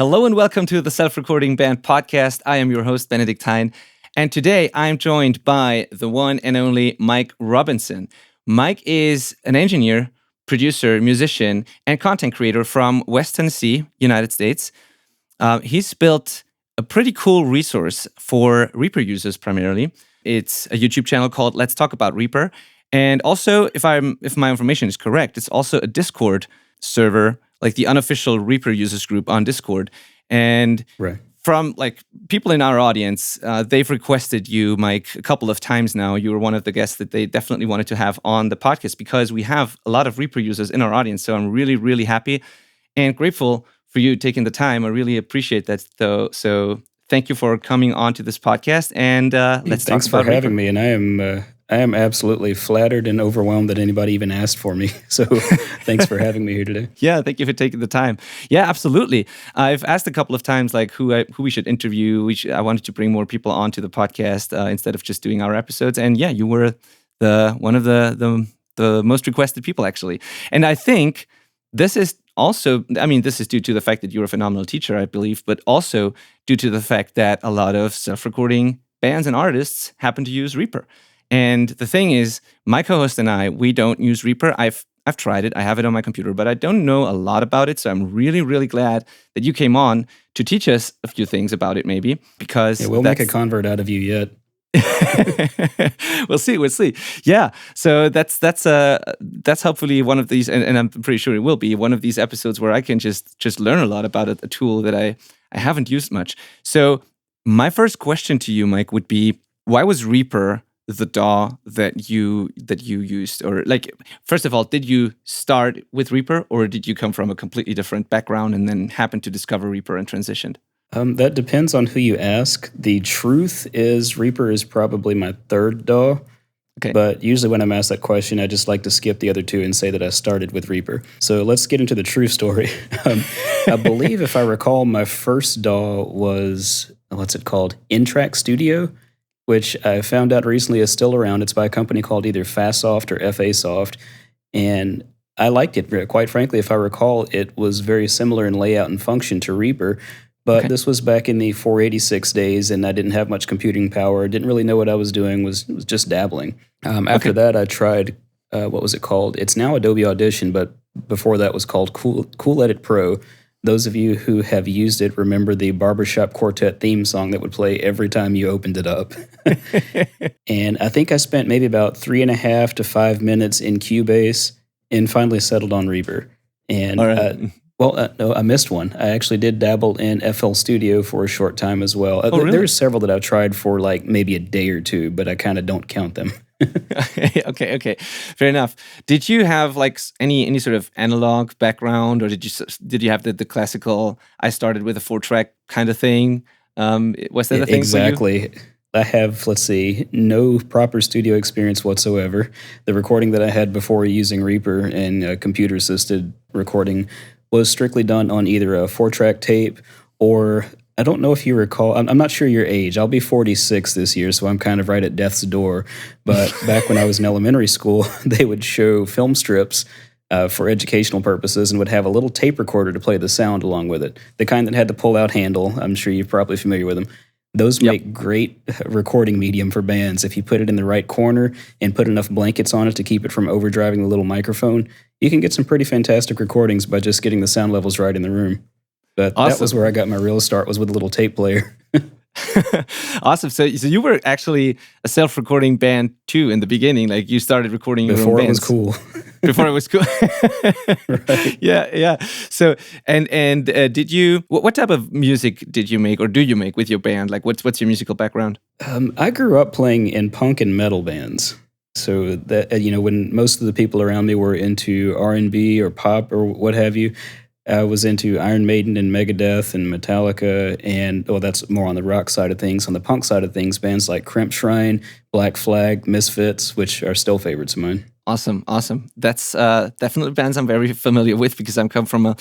Hello and welcome to the Self-Recording Band podcast. I am your host, Benedikt, and today I'm joined by the one and only Myk Robinson. Myk is an engineer, producer, musician, and content creator from West Tennesse, United States. He's built a pretty cool resource for Reaper users primarily. It's a YouTube channel called Let's Talk About Reaper. And also, if my information is correct, it's also a Discord server, like the unofficial Reaper users group on Discord. And from like people in our audience, they've requested you, Myk, a couple of times now. You were one of the guests that they definitely wanted to have on the podcast because we have a lot of Reaper users in our audience. So I'm really, really happy and grateful for you taking the time. I really appreciate that, though. So thank you for coming on to this podcast. And let's talk about Reaper. Thanks for having me. And I am absolutely flattered and overwhelmed that anybody even asked for me. So thanks for having me here today. Yeah, thank you for taking the time. Yeah, absolutely. I've asked a couple of times like who we should interview. I wanted to bring more people onto the podcast instead of just doing our episodes. And yeah, you were one of the most requested people, actually. And I think this is also, this is due to the fact that you're a phenomenal teacher, I believe, but also due to the fact that a lot of self-recording bands and artists happen to use Reaper. And the thing is, my co-host and I, we don't use Reaper. I've tried it. I have it on my computer, but I don't know a lot about it. So I'm really, really glad that you came on to teach us a few things about it, maybe, because we'll make a convert out of you yet. We'll see. Yeah. So that's hopefully one of these, and I'm pretty sure it will be one of these episodes where I can just learn a lot about a tool that I haven't used much. So my first question to you, Myk, would be, why was Reaper the DAW that you used? Or like, first of all, did you start with Reaper, or did you come from a completely different background and then happen to discover Reaper and transitioned? That depends on who you ask. The truth is Reaper is probably my third DAW. Okay. But usually when I'm asked that question, I just like to skip the other two and say that I started with Reaper. So let's get into the true story. I believe, if I recall, my first DAW was, what's it called? N-Track Studio, which I found out recently is still around. It's by a company called either Fasoft or FAsoft. And I liked it, quite frankly. If I recall, it was very similar in layout and function to Reaper. But This was back in the 486 days, and I didn't have much computing power. Didn't really know what I was doing, was just dabbling. After that, I tried, what was it called? It's now Adobe Audition, but before that was called Cool Edit Pro. Those of you who have used it remember the Barbershop Quartet theme song that would play every time you opened it up. And I think I spent maybe about 3.5 to 5 minutes in Cubase and finally settled on Reaper. And no, I missed one. I actually did dabble in FL Studio for a short time as well. Really? There's several that I've tried for like maybe a day or two, but I kind of don't count them. Okay. Fair enough. Did you have like any sort of analog background, or did you have the classical, I started with a 4-track kind of thing? Was that a thing exactly. for you? I have, no proper studio experience whatsoever. The recording that I had before using Reaper and computer-assisted recording was strictly done on either a 4-track tape or, I don't know if you recall, I'm not sure your age. I'll be 46 this year, so I'm kind of right at death's door. But back when I was in elementary school, they would show film strips for educational purposes and would have a little tape recorder to play the sound along with it. The kind that had the pull-out handle. I'm sure you're probably familiar with them. Those make great recording medium for bands. If you put it in the right corner and put enough blankets on it to keep it from overdriving the little microphone, you can get some pretty fantastic recordings by just getting the sound levels right in the room. But That was where I got my real start, was with a little tape player. Awesome. So you were actually a self-recording band too in the beginning. Like you started recording your own bands. Before it was cool. Before it was cool. Right. Yeah. So and did you? What type of music did you make, or do you make with your band? Like what's your musical background? I grew up playing in punk and metal bands. So that when most of the people around me were into R&B or pop or what have you, I was into Iron Maiden and Megadeth and Metallica, and that's more on the rock side of things. On the punk side of things, bands like Crimp Shrine, Black Flag, Misfits, which are still favorites of mine. Awesome. That's definitely bands I'm very familiar with because I come from a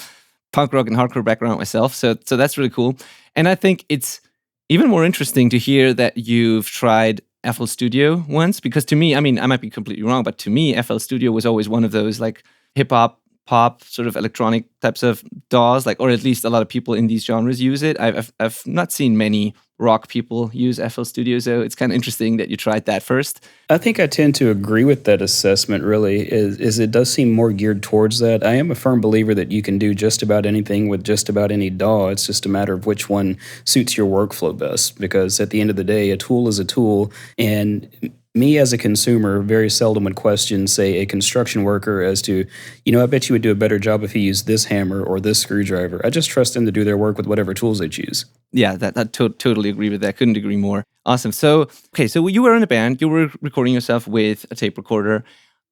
punk rock and hardcore background myself. So that's really cool. And I think it's even more interesting to hear that you've tried FL Studio once, because to me, I might be completely wrong, but to me, FL Studio was always one of those like hip hop pop sort of electronic types of DAWs, like, or at least a lot of people in these genres use it. I've not seen many rock people use FL Studio, so it's kind of interesting that you tried that first. I think I tend to agree with that assessment, really, is it does seem more geared towards that. I am a firm believer that you can do just about anything with just about any DAW. It's just a matter of which one suits your workflow best, because at the end of the day, a tool is a tool, and me as a consumer very seldom would question, say, a construction worker as to, I bet you would do a better job if you used this hammer or this screwdriver. I just trust them to do their work with whatever tools they choose. Yeah, totally agree with that. Couldn't agree more. Awesome. So you were in a band. You were recording yourself with a tape recorder,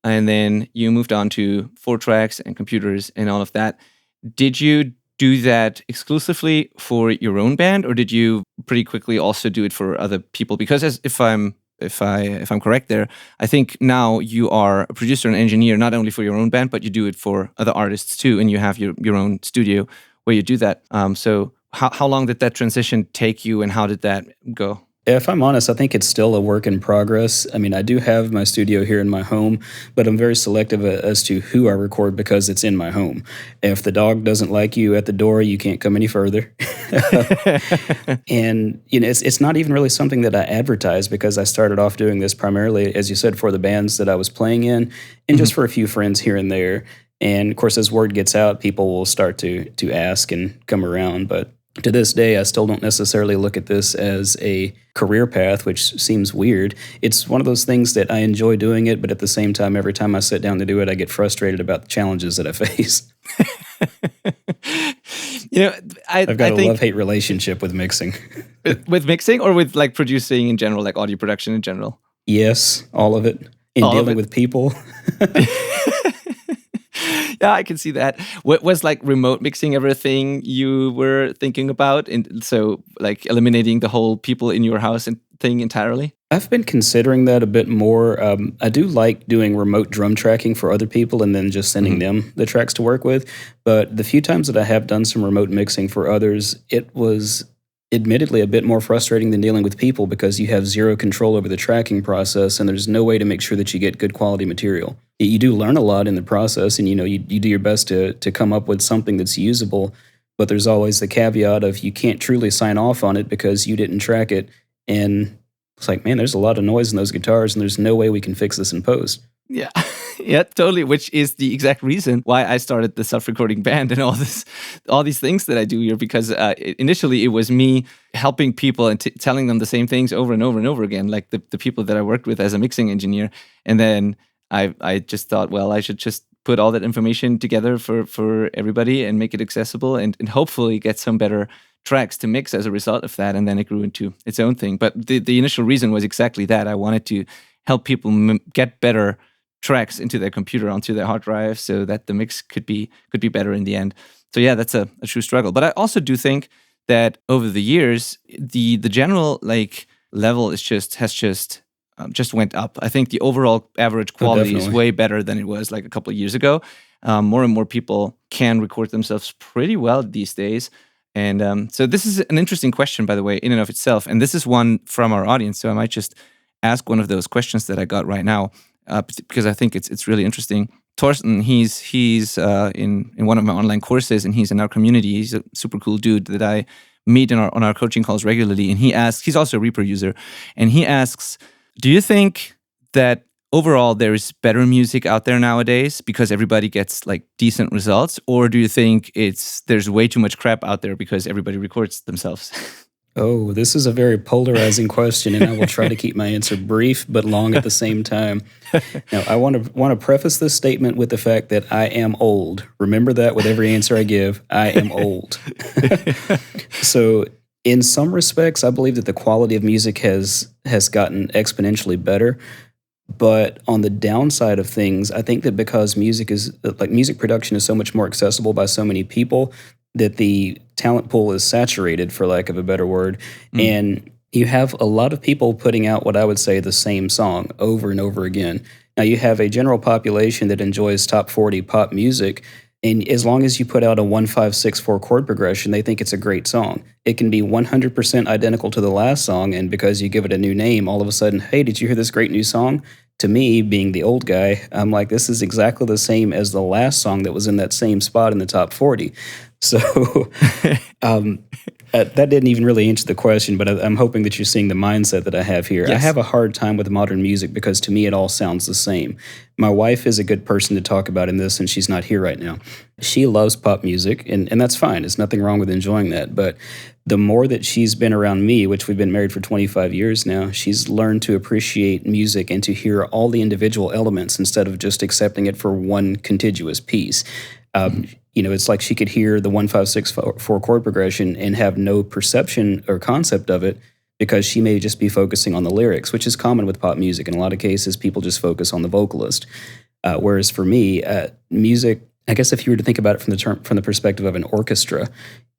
and then you moved on to 4-tracks and computers and all of that. Did you do that exclusively for your own band, or did you pretty quickly also do it for other people? Because if I'm correct there, I think now you are a producer and engineer not only for your own band, but you do it for other artists too, and you have your own studio where you do that. So how long did that transition take you, and how did that go? If I'm honest, I think it's still a work in progress. I mean, I do have my studio here in my home, but I'm very selective as to who I record because it's in my home. If the dog doesn't like you at the door, you can't come any further. And, it's not even really something that I advertise, because I started off doing this primarily, as you said, for the bands that I was playing in, and just for a few friends here and there. And of course, as word gets out, people will start to ask and come around. But to this day, I still don't necessarily look at this as a career path, which seems weird. It's one of those things that I enjoy doing it, but at the same time, every time I sit down to do it, I get frustrated about the challenges that I face. I've got a love-hate relationship with mixing. With mixing, or with like producing in general, like audio production in general? Yes, all of it. And dealing with people. Yeah, I can see that. What was like remote mixing everything you were thinking about? And so like eliminating the whole people in your house and thing entirely? I've been considering that a bit more. I do like doing remote drum tracking for other people and then just sending them the tracks to work with. But the few times that I have done some remote mixing for others, it was admittedly a bit more frustrating than dealing with people, because you have zero control over the tracking process and there's no way to make sure that you get good quality material. You do learn a lot in the process, and you do your best to come up with something that's usable, but there's always the caveat of you can't truly sign off on it because you didn't track it. And it's like, man, there's a lot of noise in those guitars and there's no way we can fix this in post. Yeah, yeah, totally. Which is the exact reason why I started the self-recording band and all these things that I do here. Because initially it was me helping people and telling them the same things over and over and over again, like the people that I worked with as a mixing engineer. And then I just thought, well, I should just put all that information together for everybody and make it accessible and hopefully get some better tracks to mix as a result of that. And then it grew into its own thing. But the initial reason was exactly that. I wanted to help people get better tracks into their computer, onto their hard drive, so that the mix could be better in the end. So yeah, that's a true struggle. But I also do think that over the years, the general like level has just went up. I think the overall average quality is way better than it was like a couple of years ago. More and more people can record themselves pretty well these days. And so this is an interesting question, by the way, in and of itself. And this is one from our audience. So I might just ask one of those questions that I got right now. Because I think it's really interesting. Torsten, he's in one of my online courses, and he's in our community. He's a super cool dude that I meet on our coaching calls regularly. And he's also a Reaper user, and he asks, do you think that overall there is better music out there nowadays because everybody gets like decent results, or do you think there's way too much crap out there because everybody records themselves? Oh, this is a very polarizing question, and I will try to keep my answer brief but long at the same time. Now, I want to preface this statement with the fact that I am old. Remember that with every answer I give. I am old. So, in some respects, I believe that the quality of music has gotten exponentially better. But on the downside of things, I think that because music production is so much more accessible by so many people, that the talent pool is saturated, for lack of a better word. And you have a lot of people putting out what I would say the same song over and over again. Now, you have a general population that enjoys top 40 pop music, and as long as you put out a 1-5-6-4 chord progression, they think it's a great song. It can be 100% identical to the last song, and because you give it a new name, all of a sudden, hey, did you hear this great new song? to me, being the old guy, I'm like, this is exactly the same as the last song that was in that same spot in the top 40. So that didn't even really answer the question, but I'm hoping that you're seeing the mindset that I have here. Yes. I have a hard time with modern music because to me it all sounds the same. My wife is a good person to talk about in this, and she's not here right now. She loves pop music, and that's fine. There's nothing wrong with enjoying that. But the more that she's been around me, which we've been married for 25 years now, she's learned to appreciate music and to hear all the individual elements instead of just accepting it for one contiguous piece. It's like she could hear the 1-5-6-4 chord progression and have no perception or concept of it because she may just be focusing on the lyrics, which is common with pop music. In a lot of cases, people just focus on the vocalist. Whereas for me, music, I guess if you were to think about it from the perspective of an orchestra,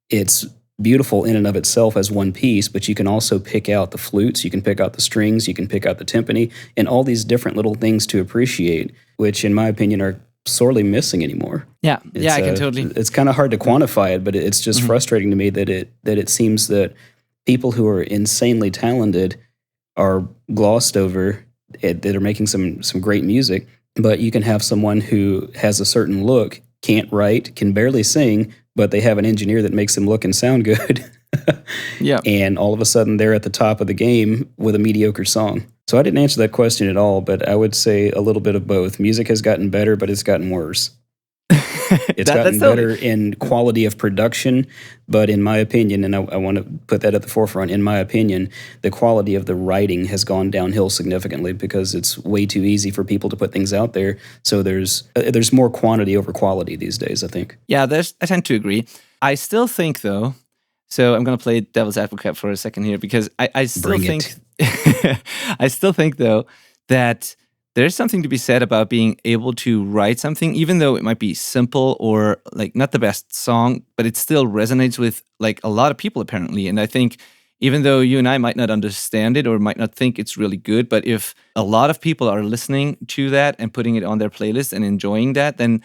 it's beautiful in and of itself as one piece, but you can also pick out the flutes, you can pick out the strings, you can pick out the timpani, and all these different little things to appreciate, which in my opinion are sorely missing anymore. Yeah, I can totally. It's kind of hard to quantify it, but it's just frustrating to me that it seems that people who are insanely talented are glossed over, that are making some great music, but you can have someone who has a certain look, can't write, can barely sing, but they have an engineer that makes them look and sound good. Yeah. And all of a sudden they're at the top of the game with a mediocre song. So I didn't answer that question at all, but I would say a little bit of both. Music has gotten better, but it's gotten worse. It's gotten better in quality of production, but in my opinion, and I want to put that at the forefront, in my opinion, the quality of the writing has gone downhill significantly because it's way too easy for people to put things out there. So there's more quantity over quality these days, I think. Yeah, I tend to agree. I still think, though, so I'm going to play devil's advocate for a second here because I still think, I still think, though, that there's something to be said about being able to write something, even though it might be simple or like not the best song, but it still resonates with like a lot of people apparently. And I think even though you and I might not understand it or might not think it's really good, but if a lot of people are listening to that and putting it on their playlist and enjoying that, then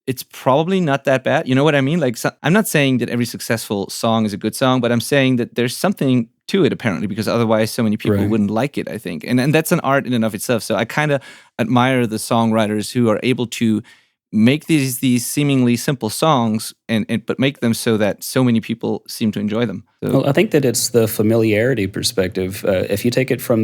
it's probably not that bad. You know what I mean? Like, so, I'm not saying that every successful song is a good song, but I'm saying that there's something to it apparently, because otherwise so many people wouldn't like it, I think. And that's an art in and of itself. So I kind of admire the songwriters who are able to make these seemingly simple songs but make them so that so many people seem to enjoy them. So, well, I think that it's the familiarity perspective. If you take it from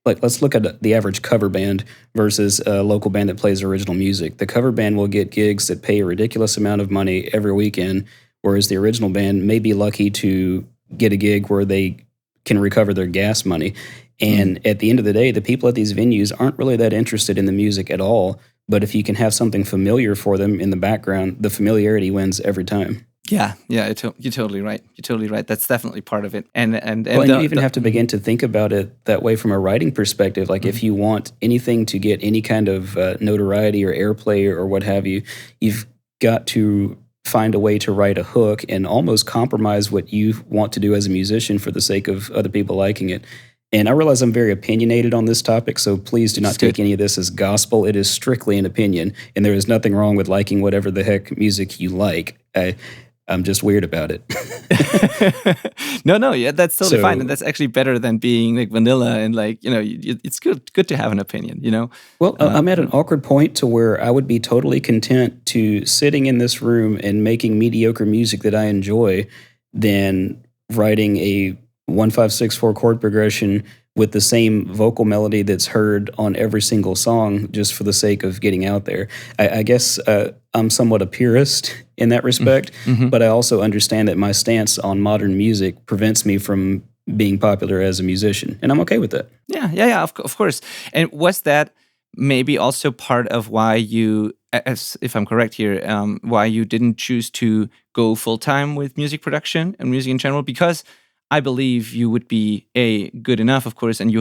let's look at the average cover band versus a local band that plays original music. The cover band will get gigs that pay a ridiculous amount of money every weekend, whereas the original band may be lucky to get a gig where they can recover their gas money. And at the end of the day, the people at these venues aren't really that interested in the music at all. But if you can have something familiar for them in the background, the familiarity wins every time. Yeah, you're totally right. You're totally right. That's definitely part of it. And you even have to begin to think about it that way from a writing perspective. Like if you want anything to get any kind of notoriety or airplay or what have you, you've got to find a way to write a hook and almost compromise what you want to do as a musician for the sake of other people liking it. And I realize I'm very opinionated on this topic, so please do not take any of this as gospel. It is strictly an opinion, and there is nothing wrong with liking whatever the heck music you like. I'm just weird about it. No, yeah, that's totally fine, and that's actually better than being like vanilla and like, you know, it's good to have an opinion, you know. Well, I'm at an awkward point to where I would be totally content to sitting in this room and making mediocre music that I enjoy than writing a 1-5-6-4 chord progression with the same vocal melody that's heard on every single song just for the sake of getting out there. I guess I'm somewhat a purist in that respect, but I also understand that my stance on modern music prevents me from being popular as a musician, and I'm okay with that. Yeah, of course. And was that maybe also part of why you, as if I'm correct here, why you didn't choose to go full-time with music production and music in general? Because I believe you would be A, good enough, of course, and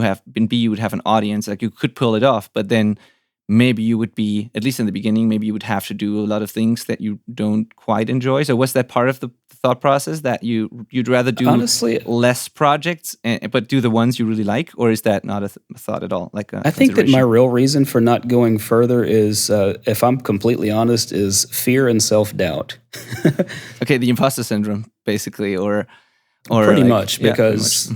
B, you would have an audience, like you could pull it off, but then maybe you would be, at least in the beginning, maybe you would have to do a lot of things that you don't quite enjoy. So was that part of the thought process that you'd rather do honestly less projects, but do the ones you really like, or is that not a thought at all? Like I think that my real reason for not going further is, if I'm completely honest, is fear and self-doubt. Okay, the imposter syndrome, basically, or pretty much, because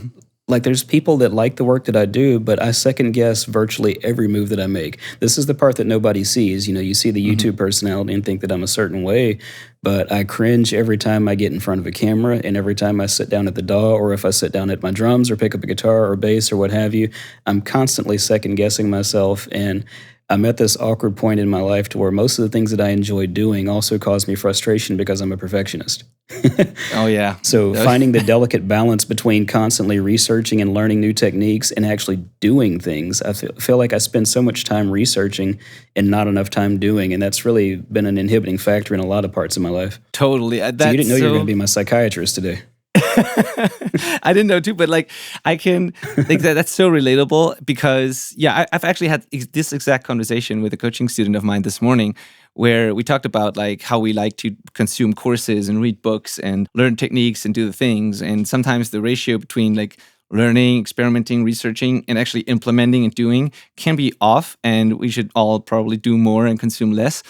Like there's people that like the work that I do, but I second guess virtually every move that I make. This is the part that nobody sees. You know, you see the YouTube personality and think that I'm a certain way, but I cringe every time I get in front of a camera and every time I sit down at the DAW or if I sit down at my drums or pick up a guitar or bass or what have you. I'm constantly second guessing myself, and I'm at this awkward point in my life to where most of the things that I enjoy doing also cause me frustration because I'm a perfectionist. Oh, yeah. So finding the delicate balance between constantly researching and learning new techniques and actually doing things. I feel like I spend so much time researching and not enough time doing, and that's really been an inhibiting factor in a lot of parts of my life. Totally. So you didn't know you were going to be my psychiatrist today. I didn't know too, but like I can like that's so relatable because I've actually had this exact conversation with a coaching student of mine this morning where we talked about like how we like to consume courses and read books and learn techniques and do the things, and sometimes the ratio between like learning, experimenting, researching, and actually implementing and doing can be off, and we should all probably do more and consume less.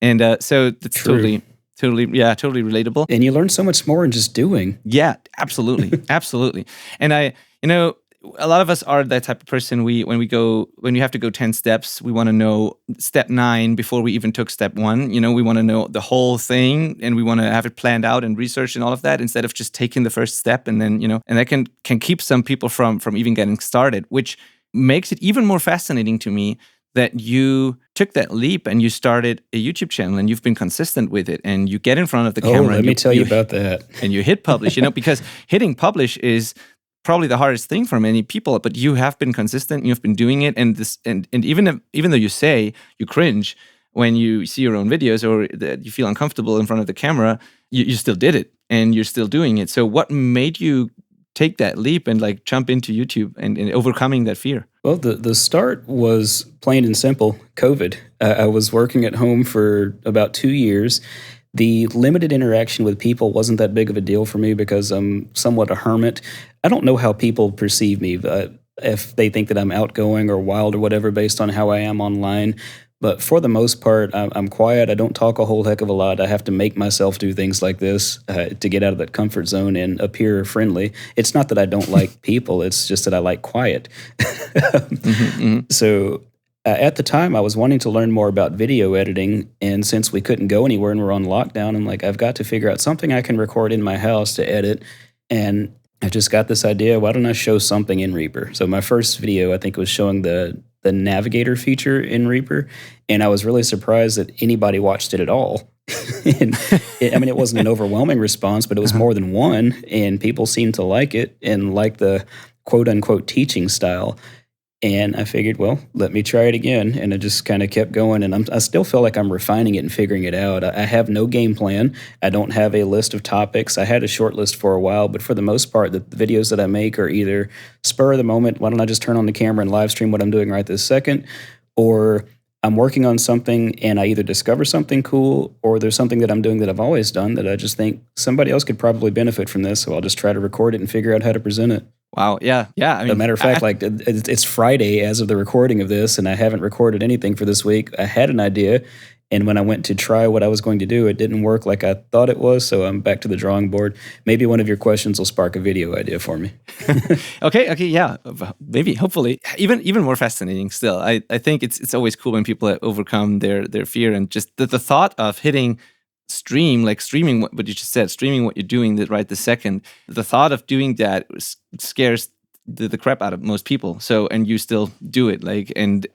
And so that's True. totally relatable. And you learn so much more in just doing. Yeah, absolutely. Absolutely. And a lot of us are that type of person. When you have to go 10 steps, we want to know step 9 before we even took step 1. You know, we want to know the whole thing and we want to have it planned out and researched and all of that instead of just taking the first step. And then, and that can keep some people from even getting started, which makes it even more fascinating to me that you took that leap and you started a YouTube channel and you've been consistent with it and you get in front of the camera. Let me tell you about that. And you hit publish, because hitting publish is probably the hardest thing for many people, but you have been consistent, you've been doing it, and even though you say you cringe when you see your own videos or that you feel uncomfortable in front of the camera, you still did it and you're still doing it. So what made you take that leap and like jump into YouTube and overcoming that fear? Well, the start was plain and simple, COVID. I was working at home for about 2 years. The limited interaction with people wasn't that big of a deal for me because I'm somewhat a hermit. I don't know how people perceive me, if they think that I'm outgoing or wild or whatever based on how I am online. But for the most part, I'm quiet. I don't talk a whole heck of a lot. I have to make myself do things like this to get out of that comfort zone and appear friendly. It's not that I don't like people. It's just that I like quiet. So at the time, I was wanting to learn more about video editing. And since we couldn't go anywhere and we're on lockdown, I'm like, I've got to figure out something I can record in my house to edit. And I just got this idea, why don't I show something in Reaper? So my first video, I think, was showing the navigator feature in Reaper, and I was really surprised that anybody watched it at all. It wasn't an overwhelming response, but it was more than one, and people seemed to like it and like the quote-unquote teaching style. And I figured, well, let me try it again, and I just kind of kept going, and I still feel like I'm refining it and figuring it out. I have no game plan. I don't have a list of topics. I had a short list for a while, but for the most part, the videos that I make are either spur of the moment, why don't I just turn on the camera and live stream what I'm doing right this second, or I'm working on something and I either discover something cool or there's something that I'm doing that I've always done that I just think somebody else could probably benefit from this, so I'll just try to record it and figure out how to present it. Wow. Yeah. I mean, as a matter of fact, it's Friday as of the recording of this, and I haven't recorded anything for this week. I had an idea, and when I went to try what I was going to do, it didn't work like I thought it was, so I'm back to the drawing board. Maybe one of your questions will spark a video idea for me. Okay, yeah. Maybe, hopefully. Even more fascinating still. I think it's always cool when people overcome their fear, and just the thought of hitting streaming what you just said, streaming what you're doing right this second. The thought of doing that scares the crap out of most people. So, and you still do it, and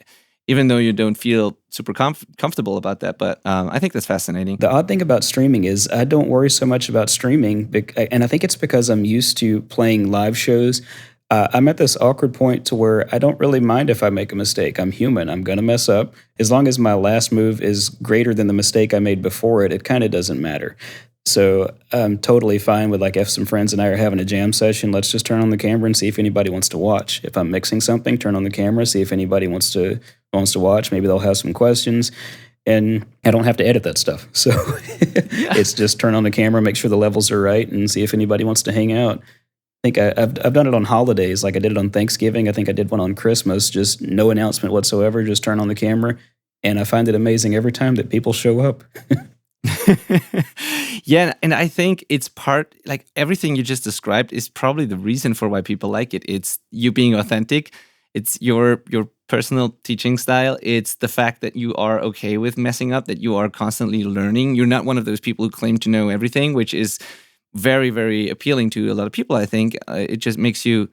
even though you don't feel super comfortable about that, but I think that's fascinating. The odd thing about streaming is I don't worry so much about streaming, and I think it's because I'm used to playing live shows. I'm at this awkward point to where I don't really mind if I make a mistake. I'm human. I'm going to mess up. As long as my last move is greater than the mistake I made before it kind of doesn't matter. So I'm totally fine with, like, if some friends and I are having a jam session, let's just turn on the camera and see if anybody wants to watch. If I'm mixing something, turn on the camera, see if anybody wants to watch. Maybe they'll have some questions. And I don't have to edit that stuff. So It's just turn on the camera, make sure the levels are right, and see if anybody wants to hang out. I think I've done it on holidays, like I did it on Thanksgiving. I think I did one on Christmas, just no announcement whatsoever, just turn on the camera. And I find it amazing every time that people show up. Yeah, and I think it's part, like everything you just described is probably the reason for why people like it. It's you being authentic. It's your personal teaching style. It's the fact that you are okay with messing up, that you are constantly learning. You're not one of those people who claim to know everything, which is very, very appealing to a lot of people, I think. It just makes you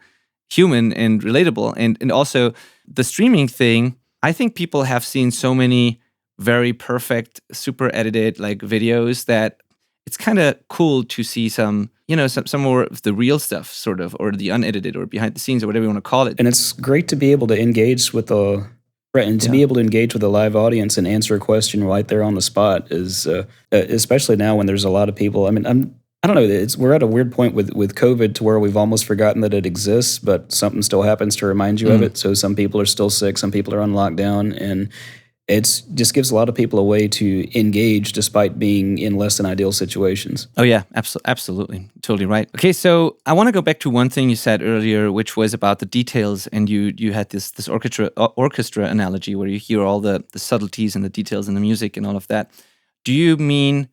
human and relatable. And also the streaming thing, I think people have seen so many very perfect, super edited like videos that it's kind of cool to see some, some more of the real stuff, sort of, or the unedited or behind the scenes or whatever you want to call it. And it's great to be able to engage with the right, and to be able to engage with a live audience and answer a question right there on the spot is, especially now when there's a lot of people. I mean, I don't know. We're at a weird point with COVID to where we've almost forgotten that it exists, but something still happens to remind you of it. So some people are still sick, some people are on lockdown, and it's just gives a lot of people a way to engage despite being in less than ideal situations. Oh yeah, absolutely, totally right. Okay, so I want to go back to one thing you said earlier, which was about the details, and you had this orchestra analogy where you hear all the subtleties and the details in the music and all of that. Do you mean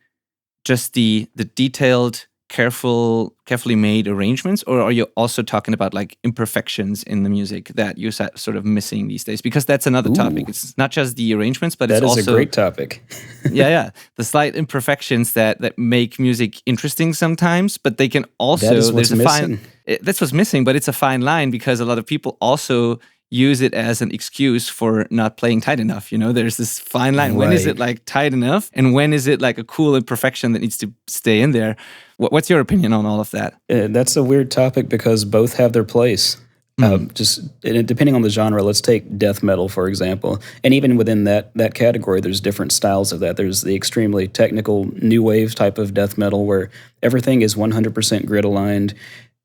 just the detailed, carefully made arrangements, or are you also talking about like imperfections in the music that you're sort of missing these days? Because that's another topic. It's not just the arrangements, but it's also a great topic. yeah, the slight imperfections that make music interesting sometimes, but they can also that is what's missing. That's what's missing, but it's a fine line because a lot of people also use it as an excuse for not playing tight enough. There's this fine line. Right. When is it like tight enough, and when is it like a cool imperfection that needs to stay in there? What's your opinion on all of that? That's a weird topic because both have their place. Just depending on the genre. Let's take death metal, for example. And even within that category, there's different styles of that. There's the extremely technical new wave type of death metal where everything is 100% grid aligned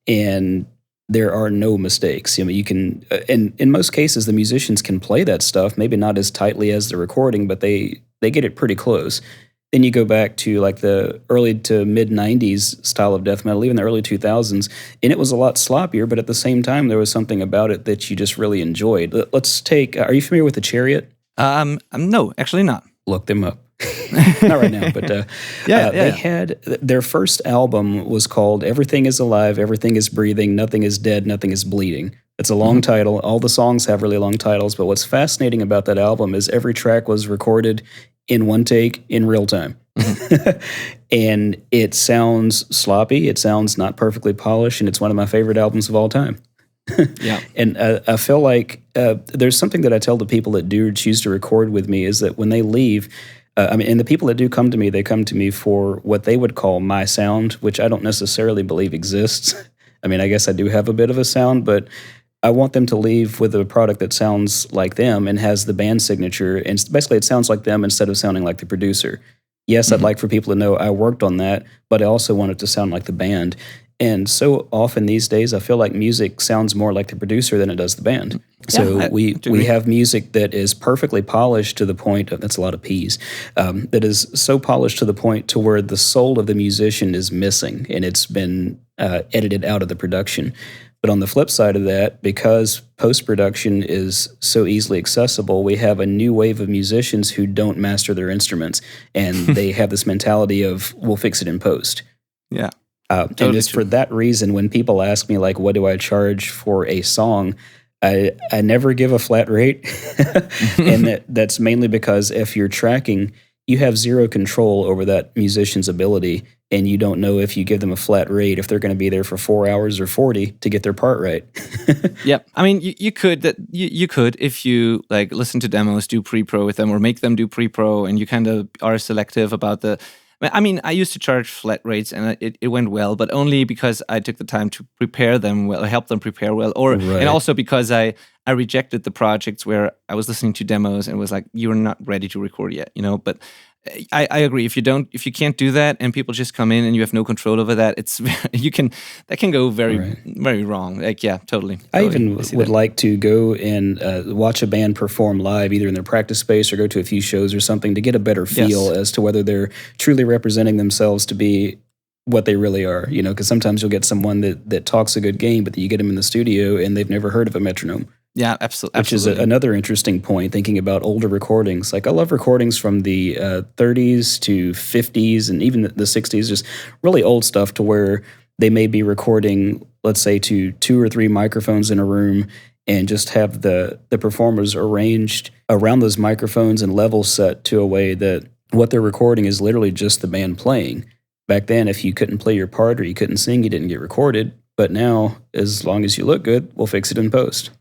and there are no mistakes. You can, and in most cases, the musicians can play that stuff, maybe not as tightly as the recording, but they get it pretty close. Then you go back to like the early to mid 90s style of death metal, even the early 2000s, and it was a lot sloppier, but at the same time, there was something about it that you just really enjoyed. Let's take, are you familiar with The Chariot? No, actually not. Look them up. Not right now, but they had their first album was called Everything is Alive, Everything is Breathing, Nothing is Dead, Nothing is Bleeding. It's a long title. All the songs have really long titles, but what's fascinating about that album is every track was recorded in one take in real time. And it sounds sloppy, it sounds not perfectly polished, and it's one of my favorite albums of all time. Yeah. And I feel like there's something that I tell the people that do choose to record with me is that when they leave, and the people that do come to me, they come to me for what they would call my sound, which I don't necessarily believe exists. I mean, I guess I do have a bit of a sound, but I want them to leave with a product that sounds like them and has the band signature. And basically, it sounds like them instead of sounding like the producer. Yes, I'd like for people to know I worked on that, but I also want it to sound like the band. And so often these days, I feel like music sounds more like the producer than it does the band. So we have music that is perfectly polished to the point, that's a lot of P's, that is so polished to the point to where the soul of the musician is missing and it's been edited out of the production. But on the flip side of that, because post-production is so easily accessible, we have a new wave of musicians who don't master their instruments. And they have this mentality of, we'll fix it in post. Yeah. Totally. And it's for that reason, when people ask me, like, what do I charge for a song, I never give a flat rate. And that's mainly because if you're tracking, you have zero control over that musician's ability, and you don't know if you give them a flat rate, if they're going to be there for 4 hours or 40 to get their part right. Yep. I mean, you could if you like listen to demos, do pre-pro with them, or make them do pre-pro, and you kind of are selective about the. I mean, I used to charge flat rates, and it went well, but only because I took the time to prepare them well, help them prepare well, and also because I rejected the projects where I was listening to demos and was like, "You're not ready to record yet," But I agree. If you can't do that, and people just come in and you have no control over that, that can go very very wrong. Like, yeah, totally. I even would like to go and watch a band perform live, either in their practice space or go to a few shows or something, to get a better feel as to whether they're truly representing themselves to be what they really are. Because sometimes you'll get someone that talks a good game, but you get them in the studio and they've never heard of a metronome. Yeah, absolutely. Which is another interesting point, thinking about older recordings. Like, I love recordings from the 30s to 50s and even the 60s, just really old stuff to where they may be recording, let's say, to 2 or 3 microphones in a room and just have the performers arranged around those microphones and level set to a way that what they're recording is literally just the band playing. Back then, if you couldn't play your part or you couldn't sing, you didn't get recorded. But now, as long as you look good, we'll fix it in post.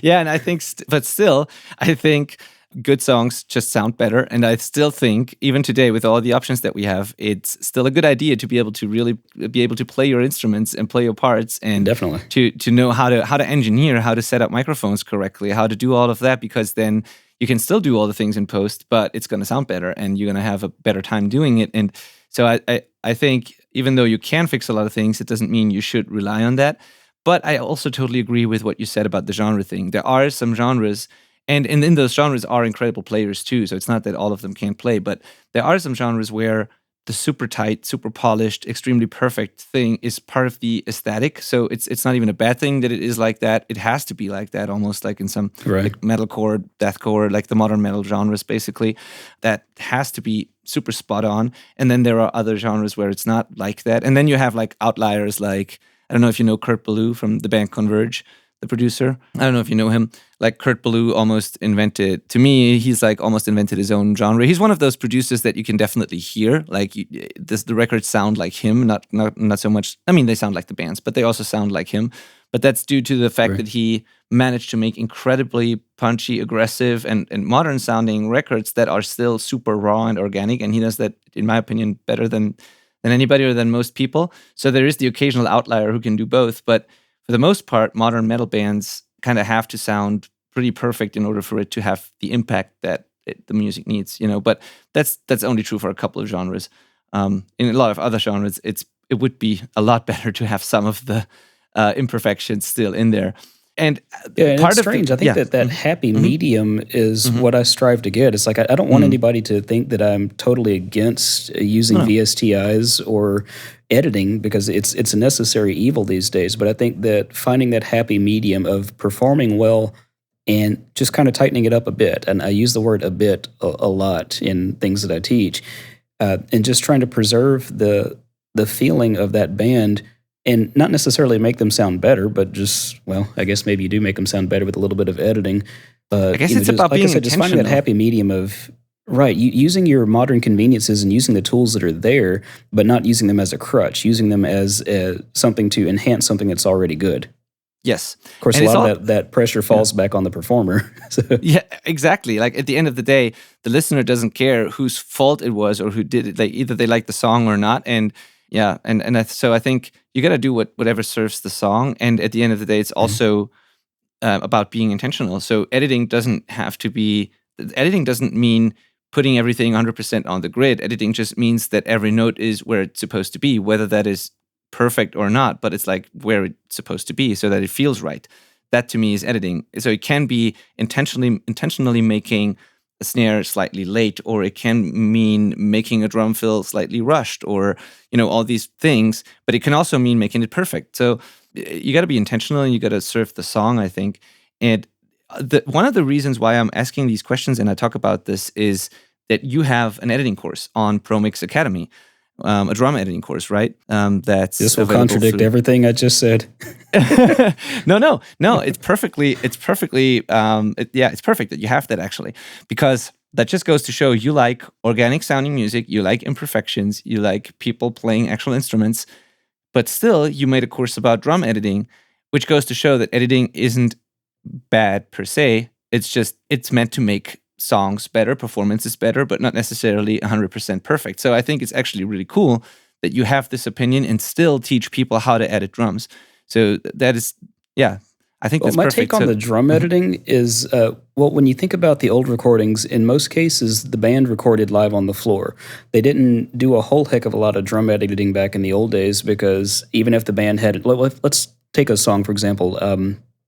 Yeah, and I think, but still, I think good songs just sound better. And I still think, even today, with all the options that we have, it's still a good idea to be able to really be able to play your instruments and play your parts, and definitely to know how to engineer, how to set up microphones correctly, how to do all of that, because then you can still do all the things in post, but it's going to sound better, and you're going to have a better time doing it. And so I think, even though you can fix a lot of things, it doesn't mean you should rely on that. But I also totally agree with what you said about the genre thing. There are some genres, and in those genres are incredible players too, so it's not that all of them can't play, but there are some genres where the super tight, super polished, extremely perfect thing is part of the aesthetic. So it's not even a bad thing that it is like that. It has to be like that, almost like in some like metalcore, deathcore, like the modern metal genres, basically. That has to be super spot on. And then there are other genres where it's not like that. And then you have like outliers, like, I don't know if you know Kurt Ballou from the band Converge, the producer. I don't know if you know him. Like, Kurt Ballou almost invented, to me, he's like almost invented his own genre. He's one of those producers that you can definitely hear. Like, the records sound like him, not so much. I mean, they sound like the bands, but they also sound like him. But that's due to the fact that he managed to make incredibly punchy, aggressive, and modern sounding records that are still super raw and organic. And he does that, in my opinion, better than anybody or than most people. So there is the occasional outlier who can do both. But for the most part, modern metal bands kind of have to sound pretty perfect in order for it to have the impact that the music needs, you know. But that's only true for a couple of genres. In a lot of other genres, it would be a lot better to have some of the imperfections still in there. And part it's strange. I think that happy medium is what I strive to get. It's like, I don't want anybody to think that I'm totally against using VSTIs or editing, because it's a necessary evil these days. But I think that finding that happy medium of performing well and just kind of tightening it up a bit, and I use the word a bit a lot in things that I teach, and just trying to preserve the feeling of that band. And not necessarily make them sound better, but just, well, I guess maybe you do make them sound better with a little bit of editing. I guess it's about being intentional. Just finding that happy medium of, using your modern conveniences and using the tools that are there, but not using them as a crutch, using them as something to enhance something that's already good. Yes. Of course, a lot of that pressure falls back on the performer. Yeah, exactly. Like, at the end of the day, the listener doesn't care whose fault it was or who did it. Like, either they like the song or not. And yeah, so I think you got to do whatever serves the song. And at the end of the day, it's also about being intentional. So editing doesn't mean putting everything 100% on the grid. Editing just means that every note is where it's supposed to be, whether that is perfect or not, but it's like where it's supposed to be so that it feels right. That, to me, is editing. So it can be intentionally making a snare slightly late, or it can mean making a drum fill slightly rushed, or, you know, all these things, but it can also mean making it perfect. So you got to be intentional, and you got to serve the song, I think. And one of the reasons why I'm asking these questions and I talk about this is that you have an editing course on ProMyks Academy, a drum editing course, right? This will contradict everything I just said. No. It's perfect that you have that, actually, because that just goes to show you like organic sounding music, you like imperfections, you like people playing actual instruments, but still you made a course about drum editing, which goes to show that editing isn't bad per se. It's meant to make songs better, performances better, but not necessarily 100% perfect. So I think it's actually really cool that you have this opinion and still teach people how to edit drums. So that is, I think that's my perfect. Take on the drum editing is, when you think about the old recordings, in most cases, the band recorded live on the floor. They didn't do a whole heck of a lot of drum editing back in the old days, because even if the band had, let's take a song, for example,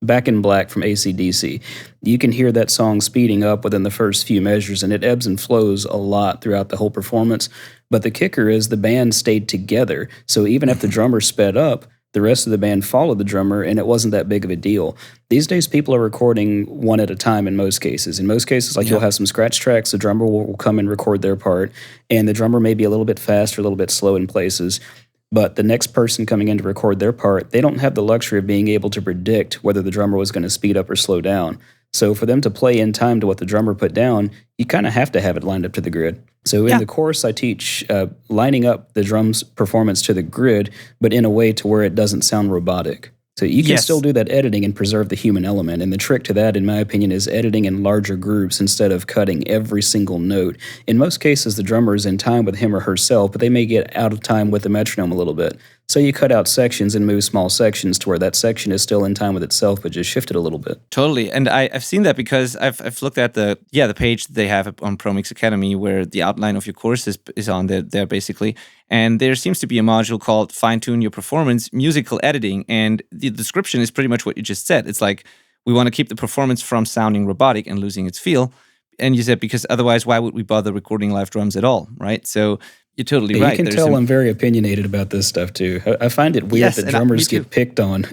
Back in Black from AC/DC. You can hear that song speeding up within the first few measures, and it ebbs and flows a lot throughout the whole performance. But the kicker is the band stayed together. So even if the drummer sped up, the rest of the band followed the drummer, and it wasn't that big of a deal. These days, people are recording one at a time in most cases. In most cases, like you'll have some scratch tracks, the drummer will come and record their part, and the drummer may be a little bit fast or a little bit slow in places. But the next person coming in to record their part, they don't have the luxury of being able to predict whether the drummer was going to speed up or slow down. So for them to play in time to what the drummer put down, you kind of have to have it lined up to the grid. So in the course, I teach lining up the drum's performance to the grid, but in a way to where it doesn't sound robotic. So you can still do that editing and preserve the human element. And the trick to that, in my opinion, is editing in larger groups instead of cutting every single note. In most cases, the drummer is in time with him or herself, but they may get out of time with the metronome a little bit. So you cut out sections and move small sections to where that section is still in time with itself, but just shift it a little bit. Totally. And I've seen that because I've looked at the page that they have on ProMyks Academy where the outline of your course is on there basically. And there seems to be a module called Fine Tune Your Performance, Musical Editing. And the description is pretty much what you just said. It's like, we want to keep the performance from sounding robotic and losing its feel. And you said, because otherwise, why would we bother recording live drums at all, right? So you're totally right. You can tell I'm very opinionated about this stuff too. I find it weird that drummers get picked on.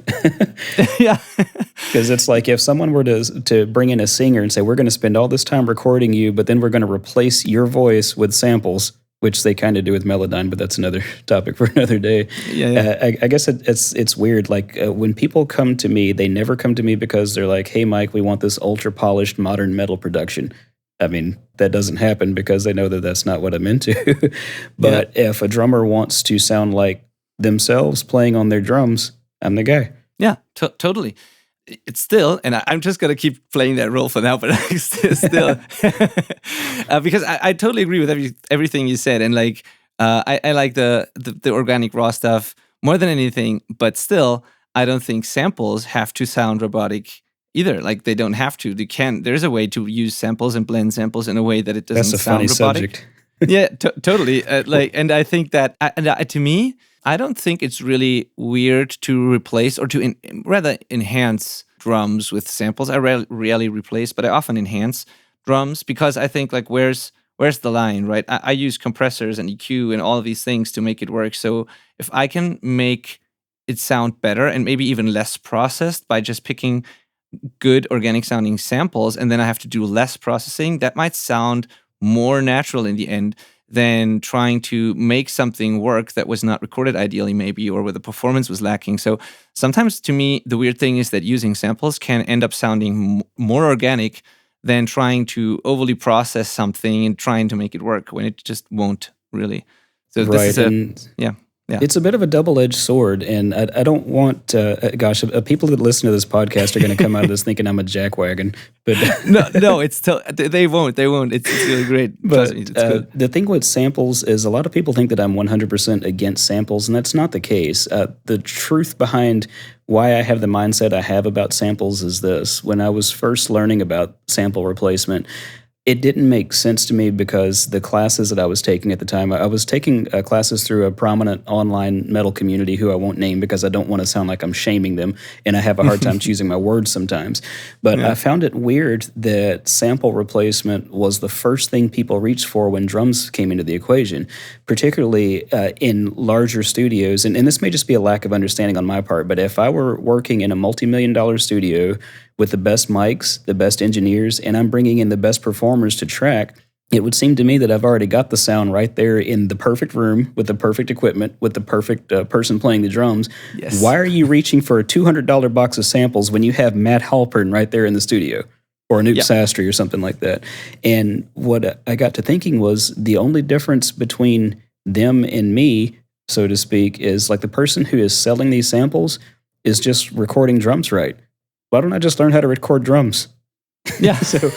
Yeah. Because it's like if someone were to bring in a singer and say, we're going to spend all this time recording you, but then we're going to replace your voice with samples, which they kind of do with Melodyne, but that's another topic for another day. I guess it's weird. Like when people come to me, they never come to me because they're like, hey, Myk, we want this ultra-polished modern metal production. I mean, that doesn't happen because they know that that's not what I'm into. But if a drummer wants to sound like themselves playing on their drums, I'm the guy. Yeah, totally. It's still, and I'm just going to keep playing that role for now, but still, because I totally agree with everything you said. And like, I like the organic raw stuff more than anything, but still, I don't think samples have to sound robotic either. Like they don't have to. They can. There's a way to use samples and blend samples in a way that it doesn't sound robotic. Subject. Yeah, totally. And I think that, to me, I don't think it's really weird to replace or to rather enhance drums with samples. I rarely replace, but I often enhance drums because I think like where's the line, right? I use compressors and EQ and all of these things to make it work. So if I can make it sound better and maybe even less processed by just picking good organic sounding samples, and then I have to do less processing, that might sound more natural in the end than trying to make something work that was not recorded ideally maybe, or where the performance was lacking. So sometimes to me, the weird thing is that using samples can end up sounding more organic than trying to overly process something and trying to make it work when it just won't really. So this is Yeah. It's a bit of a double-edged sword, and I don't want, people that listen to this podcast are going to come out of this thinking I'm a jackwagon. But no, they won't. It's really great. But it's good. The thing with samples is a lot of people think that I'm 100% against samples, and that's not the case. The truth behind why I have the mindset I have about samples is this. When I was first learning about sample replacement, it didn't make sense to me because the classes that I was taking at the time, I was taking classes through a prominent online metal community who I won't name because I don't want to sound like I'm shaming them, and I have a hard time choosing my words sometimes. But I found it weird that sample replacement was the first thing people reached for when drums came into the equation, particularly in larger studios. And this may just be a lack of understanding on my part, but if I were working in a multi-million-dollar studio with the best mics, the best engineers, and I'm bringing in the best performers to track, it would seem to me that I've already got the sound right there in the perfect room with the perfect equipment, with the perfect person playing the drums. Yes. Why are you reaching for a $200 box of samples when you have Matt Halpern right there in the studio? Or Anup Sastry or something like that. And what I got to thinking was the only difference between them and me, so to speak, is like the person who is selling these samples is just recording drums right. Why don't I just learn how to record drums? Yeah. so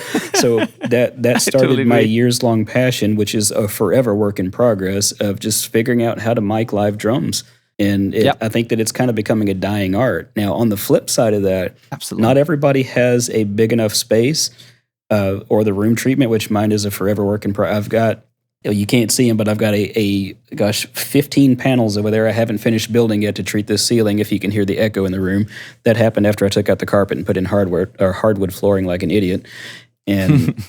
that started totally my years-long passion, which is a forever work in progress of just figuring out how to mic live drums. And I think that it's kind of becoming a dying art. Now, on the flip side of that, not everybody has a big enough space or the room treatment, which mine is a forever work in progress. I've got, you can't see them, but I've got 15 panels over there I haven't finished building yet to treat this ceiling, if you can hear the echo in the room. That happened after I took out the carpet and put in hardwood flooring like an idiot. And,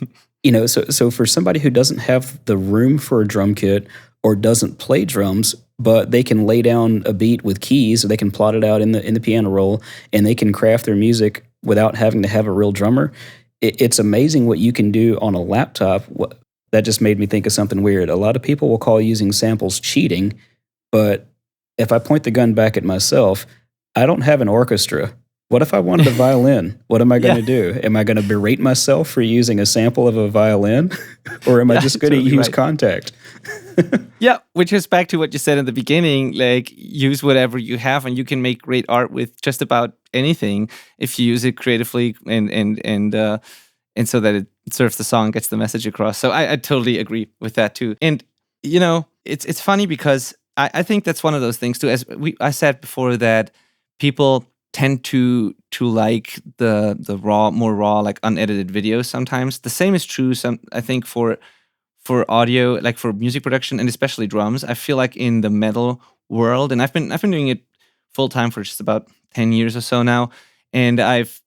so for somebody who doesn't have the room for a drum kit or doesn't play drums, but they can lay down a beat with keys, or they can plot it out in the piano roll, and they can craft their music without having to have a real drummer. It's amazing what you can do on a laptop. That just made me think of something weird. A lot of people will call using samples cheating, but if I point the gun back at myself, I don't have an orchestra. What if I wanted a violin? What am I going to do? Am I going to berate myself for using a sample of a violin? Or am I just going to use Contact? Yeah, which is back to what you said in the beginning, like use whatever you have and you can make great art with just about anything if you use it creatively and so that it serves the song, gets the message across. So I totally agree with that too. And it's funny because I think that's one of those things too. As I said before, that people tend to like the more raw, like unedited videos sometimes. The same is true I think for audio, like for music production and especially drums. I feel like in the metal world, and I've been doing it full time for just about 10 years or so now. And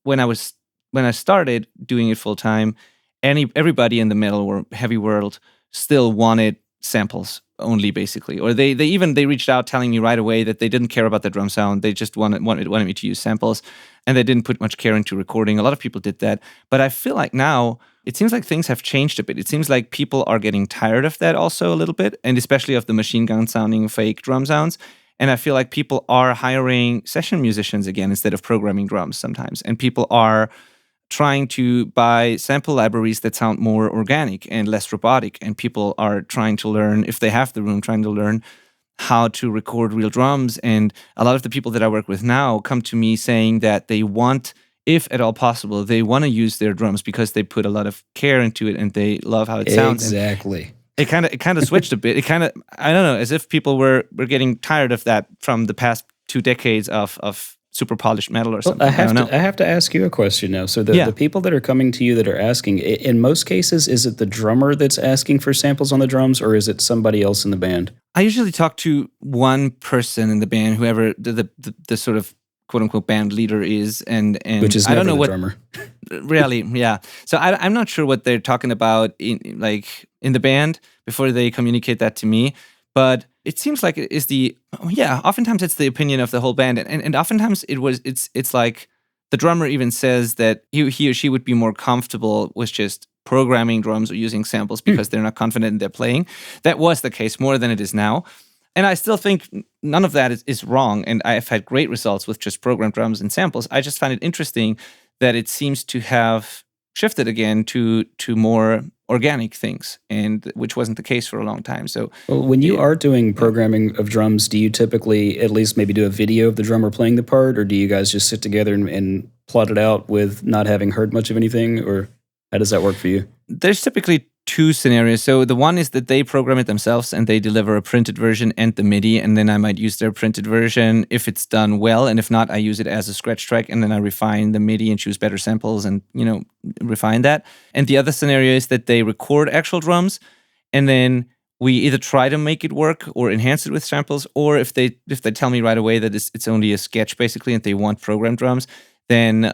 when I started doing it full time, everybody in the metal or heavy world still wanted samples only, basically, or they reached out telling me right away that they didn't care about the drum sound. They just wanted me to use samples, and they didn't put much care into recording. A lot of people did that, but I feel like now it seems like things have changed a bit. It seems like people are getting tired of that also a little bit, and especially of the machine gun sounding fake drum sounds. And I feel like people are hiring session musicians again instead of programming drums sometimes, and people are trying to buy sample libraries that sound more organic and less robotic. And people are trying to learn, if they have the room, trying to learn how to record real drums. And a lot of the people that I work with now come to me saying that they want, if at all possible, they want to use their drums because they put a lot of care into it and they love how it sounds. Exactly. And it kind of switched a bit. It kind of, I don't know, as if people were getting tired of that from the past 2 decades of super polished metal or something. Well, I have to ask you a question now. So the people that are coming to you that are asking, in most cases, is it the drummer that's asking for samples on the drums, or is it somebody else in the band? I usually talk to one person in the band, whoever the sort of quote unquote band leader is, and which is I don't know what drummer. Really, yeah. So I'm not sure what they're talking about in the band before they communicate that to me, but it seems like it is oftentimes it's the opinion of the whole band, and oftentimes it's like the drummer even says that he or she would be more comfortable with just programming drums or using samples because they're not confident in their playing. That was the case more than it is now. And I still think none of that is wrong, and I've had great results with just programmed drums and samples. I just find it interesting that it seems to have shifted again to more organic things, and which wasn't the case for a long time. So, well, when you are doing programming of drums, do you typically at least maybe do a video of the drummer playing the part, or do you guys just sit together and plot it out with not having heard much of anything, or how does that work for you? There's typically 2 scenarios. So the one is that they program it themselves and they deliver a printed version and the MIDI, and then I might use their printed version if it's done well, and if not, I use it as a scratch track, and then I refine the MIDI and choose better samples and refine that. And the other scenario is that they record actual drums, and then we either try to make it work or enhance it with samples, or if they tell me right away that it's only a sketch basically and they want programmed drums, then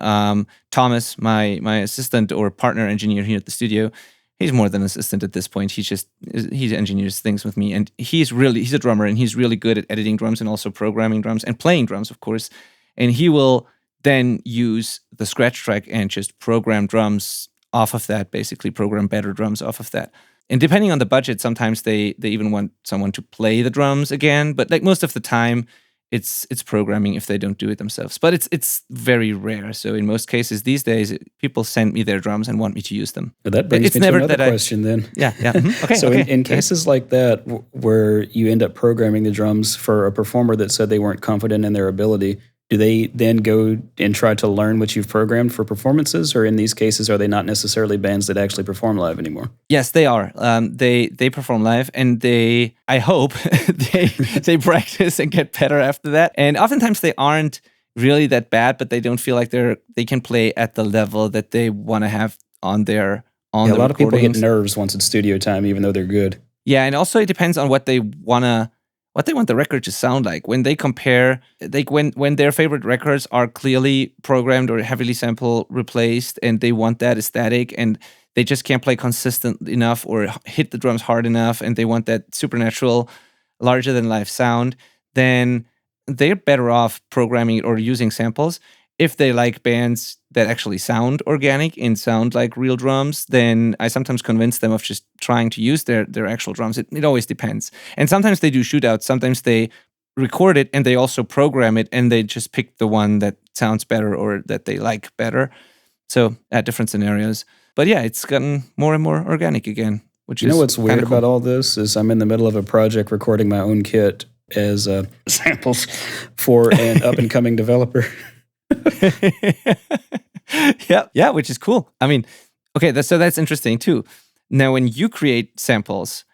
Thomas, my assistant or partner engineer here at the studio, he's more than an assistant at this point. He engineers things with me, and he's a drummer, and he's really good at editing drums and also programming drums and playing drums, of course. And he will then use the scratch track and just program drums off of that, basically program better drums off of that. And depending on the budget, sometimes they even want someone to play the drums again, but like most of the time, it's programming if they don't do it themselves. But it's very rare. So in most cases these days, people send me their drums and want me to use them. Well, that brings me to another question then. Yeah. Mm-hmm. Okay. So okay. in cases like that, where you end up programming the drums for a performer that said they weren't confident in their ability, do they then go and try to learn what you've programmed for performances? Or in these cases, are they not necessarily bands that actually perform live anymore? Yes, they are. They perform live, and I hope, they practice and get better after that. And oftentimes they aren't really that bad, but they don't feel like they can play at the level that they want to have on their a lot of people get nerves once it's studio time, even though they're good. Yeah, and also it depends on what they want the record to sound like. When they compare, like when their favorite records are clearly programmed or heavily sample replaced, and they want that aesthetic, and they just can't play consistent enough or hit the drums hard enough, and they want that supernatural larger than life sound, then they're better off programming it or using samples. If they like bands that actually sound organic and sound like real drums, then I sometimes convince them of just trying to use their actual drums. It always depends. And sometimes they do shootouts. Sometimes they record it and they also program it and they just pick the one that sounds better or that they like better. So at different scenarios. But yeah, it's gotten more and more organic again, which You is know what's weird cool. about all this is I'm in the middle of a project recording my own kit as samples for an up-and-coming developer. Yeah, which is cool. I mean, okay, that's interesting too. Now, when you create samples,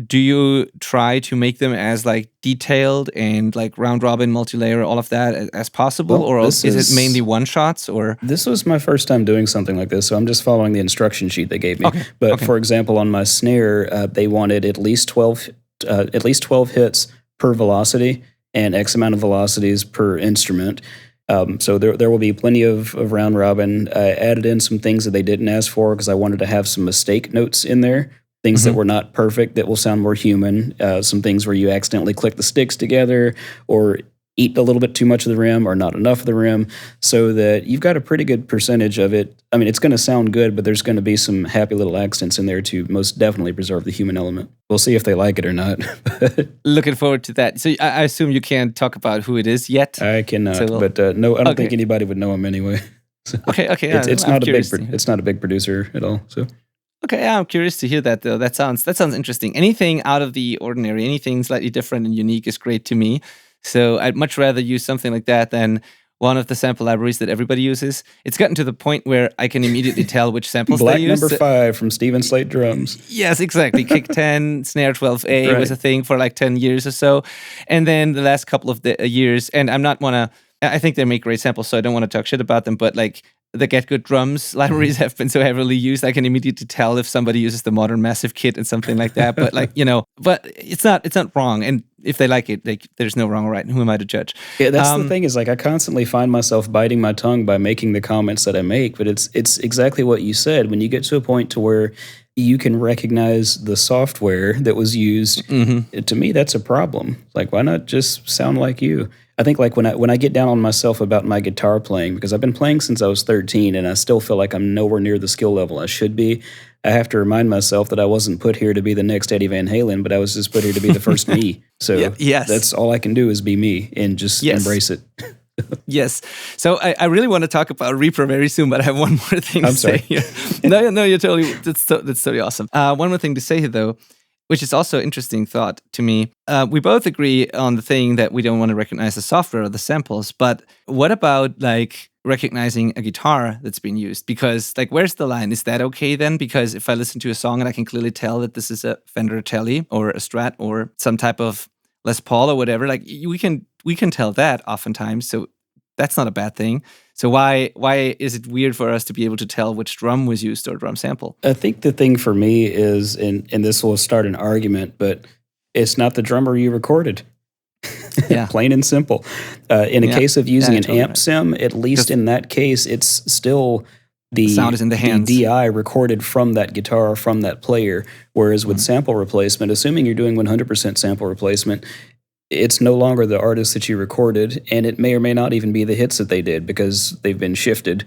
do you try to make them as like detailed and like round robin, multi-layer, all of that as possible, Well, or this is it is- mainly one shots? Or This was my first time doing something like this, so I'm just following the instruction sheet they gave me. Okay, But okay. for example, on my snare, they wanted at least 12 hits per velocity and X amount of velocities per instrument. So there will be plenty of round robin. I added in some things that they didn't ask for because I wanted to have some mistake notes in there, things that were not perfect that will sound more human. Some things where you accidentally click the sticks together or eat a little bit too much of the rim or not enough of the rim, so that you've got a pretty good percentage of it. I mean, it's going to sound good, but there's going to be some happy little accents in there to most definitely preserve the human element. We'll see if they like it or not. Looking forward to that. So I assume you can't talk about who it is yet. I cannot, So- but no, I don't Okay. think anybody would know him anyway. So Okay. Yeah, it's I'm not a curious big to hear. it's not a big producer at all. So Okay, yeah, I'm curious to hear that though. That sounds interesting. Anything out of the ordinary, anything slightly different and unique is great to me. So I'd much rather use something like that than one of the sample libraries that everybody uses. It's gotten to the point where I can immediately tell which samples Black they use. number 5 from Steven Slate Drums. Yes, exactly. Kick 10, snare 12A Right. was a thing for like 10 years or so. And then the last couple of years, and I think they make great samples, so I don't want to talk shit about them, but like the Get Good Drums libraries have been so heavily used, I can immediately tell if somebody uses the Modern Massive kit and something like that. But like, but it's not wrong. And if they like it, like there's no wrong or right. And who am I to judge? Yeah, that's the thing is like I constantly find myself biting my tongue by making the comments that I make, but it's exactly what you said. When you get to a point to where you can recognize the software that was used, to me that's a problem. Like, why not just sound like you? I think like when I get down on myself about my guitar playing, because I've been playing since I was 13 and I still feel like I'm nowhere near the skill level I should be, I have to remind myself that I wasn't put here to be the next Eddie Van Halen, but I was just put here to be the first me. So yes. that's all I can do is be me and just Yes. embrace it. Yes. So I really want to talk about Reaper very soon, but I have one more thing to say sorry. here. No, you're totally, that's totally awesome. One more thing to say here, though, which is also interesting thought to me. We both agree on the thing that we don't want to recognize the software or the samples, but what about like recognizing a guitar that's been used? Because like, where's the line? Is that okay then? Because if I listen to a song and I can clearly tell that this is a Fender Tele or a Strat or some type of Les Paul or whatever, like we can tell that oftentimes. So that's not a bad thing. So why is it weird for us to be able to tell which drum was used or drum sample? I think the thing for me is, and this will start an argument, but it's not the drummer you recorded. Yeah. Plain and simple. In a Yeah. case of using Yeah, an totally amp right. sim, at least in that case, it's still the sound is in the hands. DI recorded from that guitar, from that player. Whereas with sample replacement, assuming you're doing 100% sample replacement, it's no longer the artist that you recorded, and it may or may not even be the hits that they did because they've been shifted.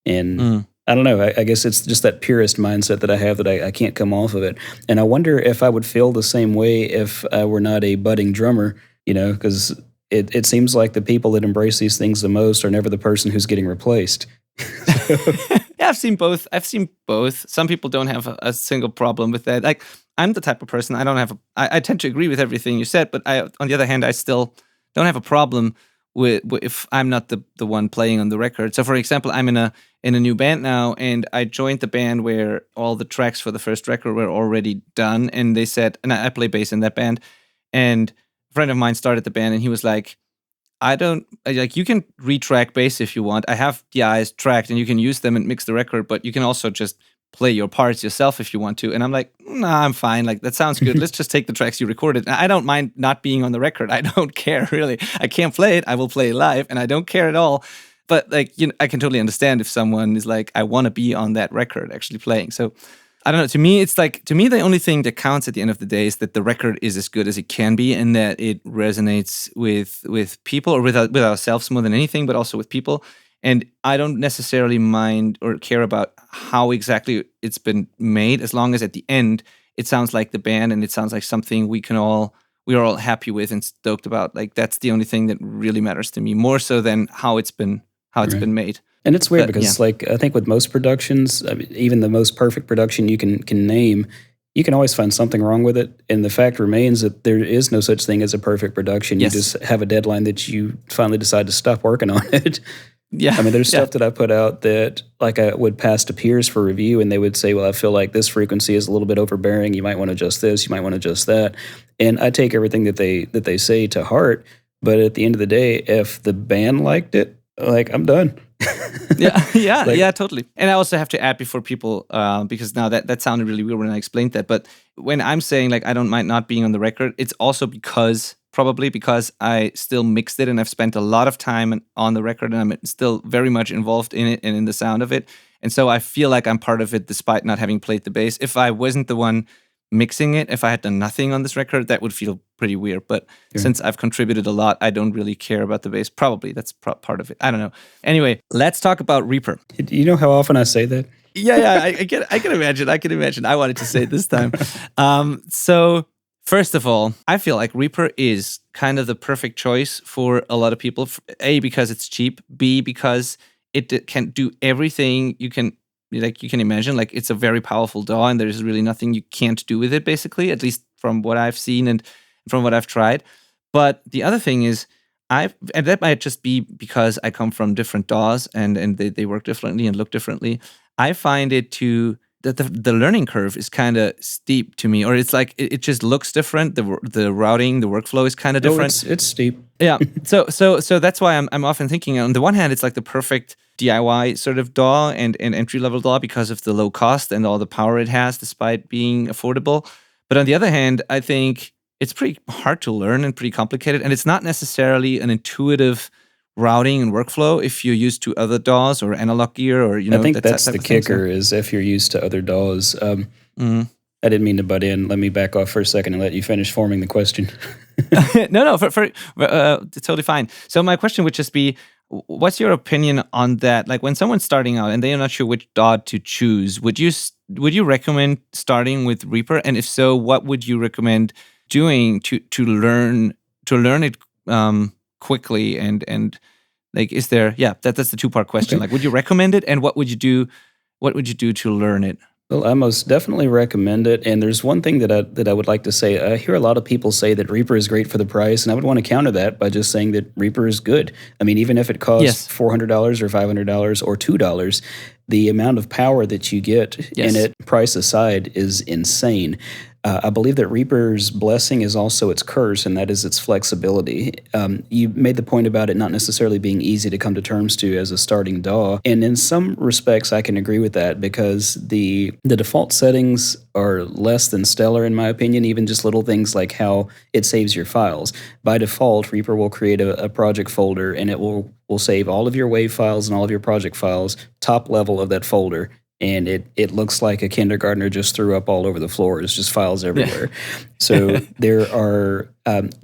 And I don't know, I guess it's just that purist mindset that I have that I can't come off of it. And I wonder if I would feel the same way if I were not a budding drummer, because it seems like the people that embrace these things the most are never the person who's getting replaced. Yeah, I've seen both. Some people don't have a single problem with that. Like, I'm the type of person, I tend to agree with everything you said, but on the other hand, I still don't have a problem with if I'm not the one playing on the record. So for example, I'm in a new band now, and I joined the band where all the tracks for the first record were already done, and they said, and I play bass in that band, and a friend of mine started the band, and he was like, you can retrack bass if you want. I have the eyes tracked and you can use them and mix the record, but you can also just play your parts yourself if you want to. And I'm like, nah, I'm fine. Like, that sounds good. Let's just take the tracks you recorded. I don't mind not being on the record. I don't care, really. I can't play it. I will play it live, and I don't care at all. But like, I can totally understand if someone is like, I want to be on that record actually playing. So I don't know. To me, the only thing that counts at the end of the day is that the record is as good as it can be, and that it resonates with people or with ourselves more than anything, but also with people. And I don't necessarily mind or care about how exactly it's been made, as long as at the end it sounds like the band and it sounds like something we are all happy with and stoked about. Like, that's the only thing that really matters to me, more so than how it's been made. And it's weird because, like, I think with most productions, I mean, even the most perfect production you can name, you can always find something wrong with it. And the fact remains that there is no such thing as a perfect production. Yes. You just have a deadline that you finally decide to stop working on it. Yeah. I mean, there's stuff that I put out that, like, I would pass to peers for review, and they would say, well, I feel like this frequency is a little bit overbearing. You might want to adjust this. You might want to adjust that. And I take everything that they say to heart. But at the end of the day, if the band liked it, like, I'm done. Yeah, totally. And I also have to add before people, because now that sounded really weird when I explained that, but when I'm saying, like, I don't mind not being on the record, it's also probably because I still mixed it and I've spent a lot of time on the record and I'm still very much involved in it and in the sound of it. And so I feel like I'm part of it despite not having played the bass. If I wasn't the one mixing it, if I had done nothing on this record, that would feel pretty weird. But since I've contributed a lot, I don't really care about the bass. Probably that's part of it. I don't know. Anyway, let's talk about Reaper. You know how often I say that? Yeah, I can imagine. I wanted to say it this time. So first of all, I feel like Reaper is kind of the perfect choice for a lot of people. A, because it's cheap. B, because it can do everything you can imagine. Like, it's a very powerful DAW, and there's really nothing you can't do with it, basically, at least from what I've seen and from what I've tried. But the other thing is, and that might just be because I come from different DAWs and they work differently and look differently. I find it that the learning curve is kind of steep to me, or it's like it just looks different. The routing, the workflow is kind of different. It's steep. Yeah. So that's why I'm often thinking, on the one hand, it's like the perfect DIY sort of DAW and entry level DAW because of the low cost and all the power it has, despite being affordable. But on the other hand, I think it's pretty hard to learn and pretty complicated, and it's not necessarily an intuitive routing and workflow if you're used to other DAWs or analog gear, or I think that's the kicker, is if you're used to other DAWs. I didn't mean to butt in. Let me back off for a second and let you finish forming the question. No, totally fine. So my question would just be, what's your opinion on that? Like, when someone's starting out and they're not sure which DAW to choose, would you recommend starting with Reaper? And if so, what would you recommend doing to learn it quickly and like, is there? Yeah, that's the two-part question. Okay. Like, would you recommend it, and what would you do? What would you do to learn it? Well, I most definitely recommend it. And there's one thing that I would like to say. I hear a lot of people say that Reaper is great for the price, and I would want to counter that by just saying that Reaper is good. I mean, even if it costs $400 or $500 or $2, the amount of power that you get in it, price aside, is insane. I believe that Reaper's blessing is also its curse, and that is its flexibility. You made the point about it not necessarily being easy to come to terms to as a starting DAW, and in some respects I can agree with that, because the default settings are less than stellar in my opinion, even just little things like how it saves your files. By default, Reaper will create a project folder, and it will save all of your WAV files and all of your project files, top level of that folder. And it looks like a kindergartner just threw up all over the floor. It's just files everywhere. So there are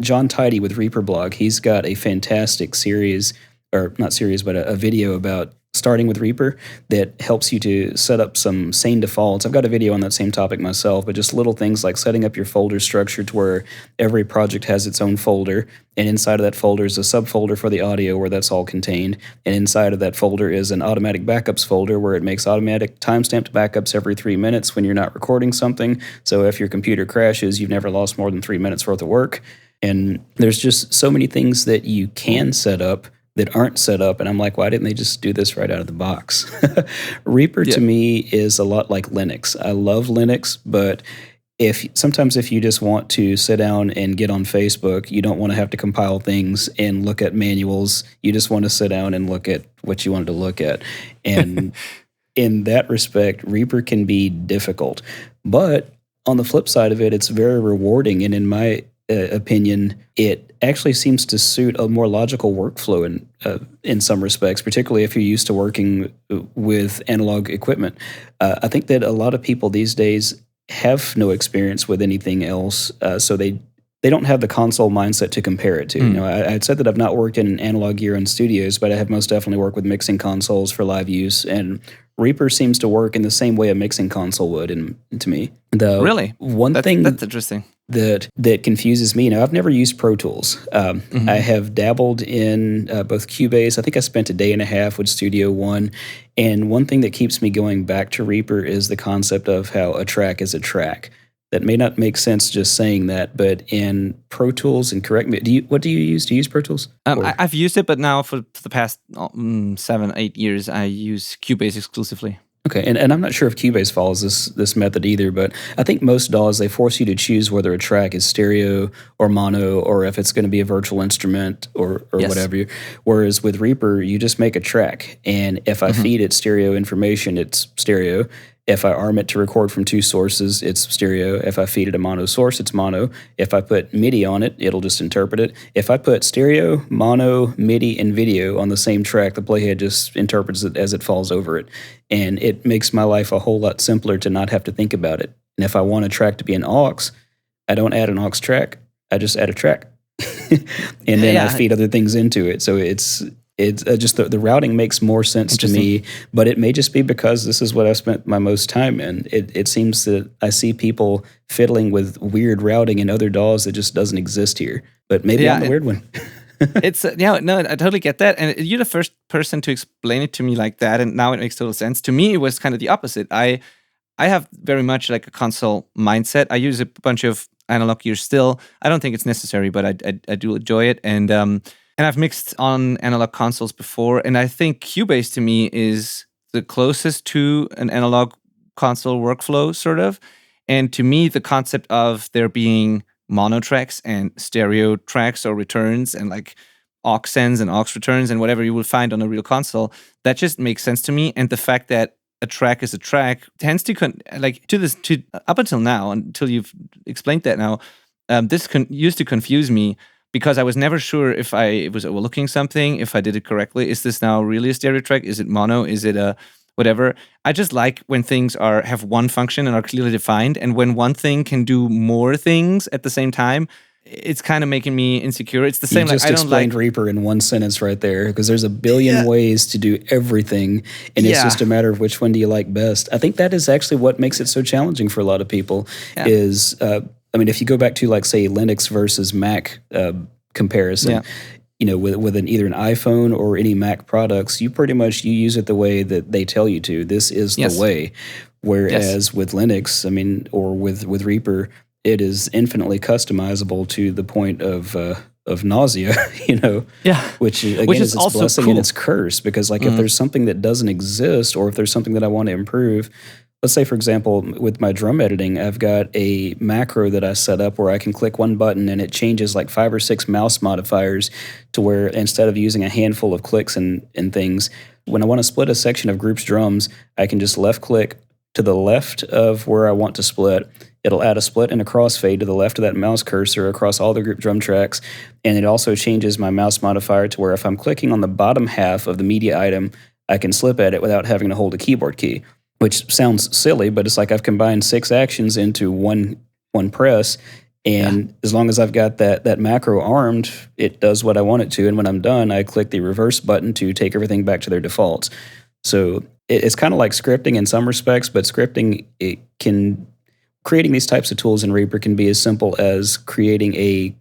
John Tidy with Reaper Blog. He's got a fantastic series, or not series, but a video about starting with Reaper that helps you to set up some sane defaults. I've got a video on that same topic myself, but just little things like setting up your folder structure to where every project has its own folder, and inside of that folder is a subfolder for the audio where that's all contained, and inside of that folder is an automatic backups folder where it makes automatic timestamped backups every 3 minutes when you're not recording something. So if your computer crashes, you've never lost more than 3 minutes worth of work. And there's just so many things that you can set up that aren't set up, and I'm like, why didn't they just do this right out of the box? Reaper to me is a lot like Linux. I love Linux, but sometimes if you just want to sit down and get on Facebook, you don't want to have to compile things and look at manuals. You just want to sit down and look at what you wanted to look at. And in that respect, Reaper can be difficult. But on the flip side of it, it's very rewarding. And in my opinion, it actually seems to suit a more logical workflow in some respects, particularly if you're used to working with analog equipment. I think that a lot of people these days have no experience with anything else, so they don't have the console mindset to compare it to. You know, I'd said that I've not worked in analog gear in studios, but I have most definitely worked with mixing consoles for live use, and Reaper seems to work in the same way a mixing console would, to me. Really? One thing that's interesting. that confuses me. Now, I've never used Pro Tools. I have dabbled in both Cubase. I think I spent a day and a half with Studio One. And one thing that keeps me going back to Reaper is the concept of how a track is a track. That may not make sense just saying that, but in Pro Tools, and correct me, what do you use? Do you use Pro Tools? I've used it, but now for the past 7-8 years, I use Cubase exclusively. Okay, and I'm not sure if Cubase follows this method either, but I think most DAWs, they force you to choose whether a track is stereo or mono, or if it's going to be a virtual instrument or Yes. whatever. Whereas with Reaper, you just make a track, and if I feed it stereo information, it's stereo. If I arm it to record from two sources, it's stereo. If I feed it a mono source, it's mono. If I put MIDI on it, it'll just interpret it. If I put stereo, mono, MIDI, and video on the same track, the playhead just interprets it as it falls over it. And it makes my life a whole lot simpler to not have to think about it. And if I want a track to be an aux, I don't add an aux track. I just add a track. And then I feed other things into it. So it's just the routing makes more sense to me, but it may just be because this is what I've spent my most time in. It seems that I see people fiddling with weird routing in other DAWs that just doesn't exist here. But maybe I'm the weird one. It's no, I totally get that, and you're the first person to explain it to me like that, and now it makes total sense. To me, it was kind of the opposite. I have very much like a console mindset. I use a bunch of analog gear still. I don't think it's necessary, but I do enjoy it, and I've mixed on analog consoles before, and I think Cubase to me is the closest to an analog console workflow, sort of. And to me, the concept of there being mono tracks and stereo tracks or returns and like aux sends and aux returns and whatever you will find on a real console, that just makes sense to me. And the fact that a track is a track tends to up until now, until you've explained that now, this used to confuse me, because I was never sure if I was overlooking something, if I did it correctly. Is this now really a stereo track? Is it mono? Is it a whatever? I just like when things have one function and are clearly defined, and when one thing can do more things at the same time, it's kind of making me insecure. It's the same. You just explained Reaper in one sentence right there, because there's a billion ways to do everything, and it's just a matter of which one do you like best. I think that is actually what makes it so challenging for a lot of people. Is I mean, if you go back to, like, say, Linux versus Mac comparison, you know, with either an iPhone or any Mac products, you pretty much use it the way that they tell you to. This is the way. Whereas with Linux, I mean, or with Reaper, it is infinitely customizable to the point of nausea, you know. Which again is its blessing and its curse, because like if there's something that doesn't exist, or if there's something that I want to improve. Let's say, for example, with my drum editing, I've got a macro that I set up where I can click one button and it changes like 5 or 6 mouse modifiers to where instead of using a handful of clicks and things, when I want to split a section of groups drums, I can just left click to the left of where I want to split. It'll add a split and a crossfade to the left of that mouse cursor across all the group drum tracks. And it also changes my mouse modifier to where if I'm clicking on the bottom half of the media item, I can slip edit without having to hold a keyboard key. Which sounds silly, but it's like I've combined 6 actions into one press, and as long as I've got that macro armed, it does what I want it to, and when I'm done, I click the reverse button to take everything back to their defaults. So it's kind of like scripting in some respects, but creating these types of tools in Reaper can be as simple as creating a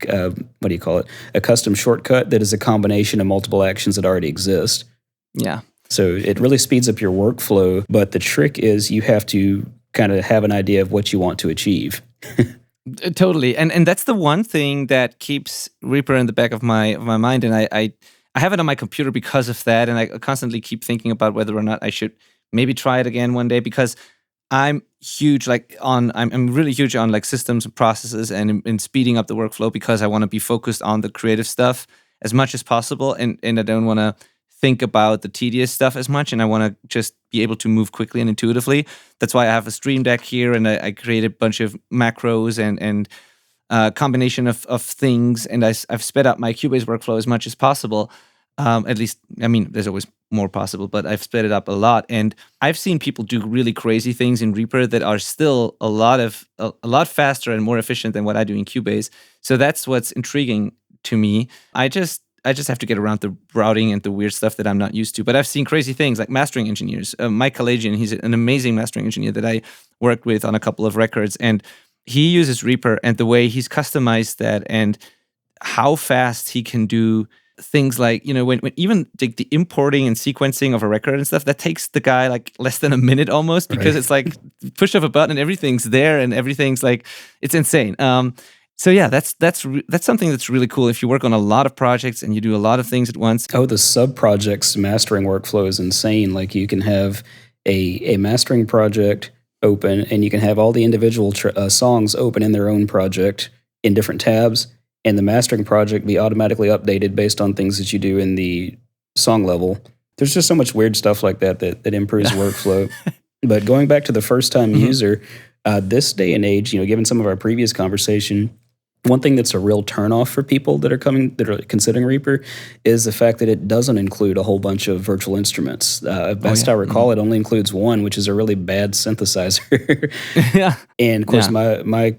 custom shortcut that is a combination of multiple actions that already exist. So it really speeds up your workflow, but the trick is you have to kind of have an idea of what you want to achieve. Totally. And that's the one thing that keeps Reaper in the back of my mind, and I have it on my computer because of that, and I constantly keep thinking about whether or not I should maybe try it again one day, because I'm really huge on like systems and processes and in speeding up the workflow, because I want to be focused on the creative stuff as much as possible, and I don't want to think about the tedious stuff as much, and I want to just be able to move quickly and intuitively. That's why I have a Stream Deck here, and I create a bunch of macros and combination of things, and I've sped up my Cubase workflow as much as possible. At least, I mean, there's always more possible, but I've sped it up a lot. And I've seen people do really crazy things in Reaper that are still a lot faster and more efficient than what I do in Cubase. So that's what's intriguing to me. I just have to get around the routing and the weird stuff that I'm not used to. But I've seen crazy things like mastering engineers. Myk Robinson, he's an amazing mastering engineer that I worked with on a couple of records. And he uses Reaper, and the way he's customized that and how fast he can do things like, when even the importing and sequencing of a record and stuff, that takes the guy like less than a minute almost, because it's like push of a button and everything's there and everything's like, it's insane. So yeah, that's something that's really cool if you work on a lot of projects and you do a lot of things at once. Oh, the sub-projects mastering workflow is insane. Like you can have a mastering project open, and you can have all the individual songs open in their own project in different tabs, and the mastering project be automatically updated based on things that you do in the song level. There's just so much weird stuff like that improves workflow. But going back to the first-time user, this day and age, given some of our previous conversation, one thing that's a real turnoff for people that are considering Reaper is the fact that it doesn't include a whole bunch of virtual instruments. Best I recall, it only includes one, which is a really bad synthesizer. Yeah. And of course, my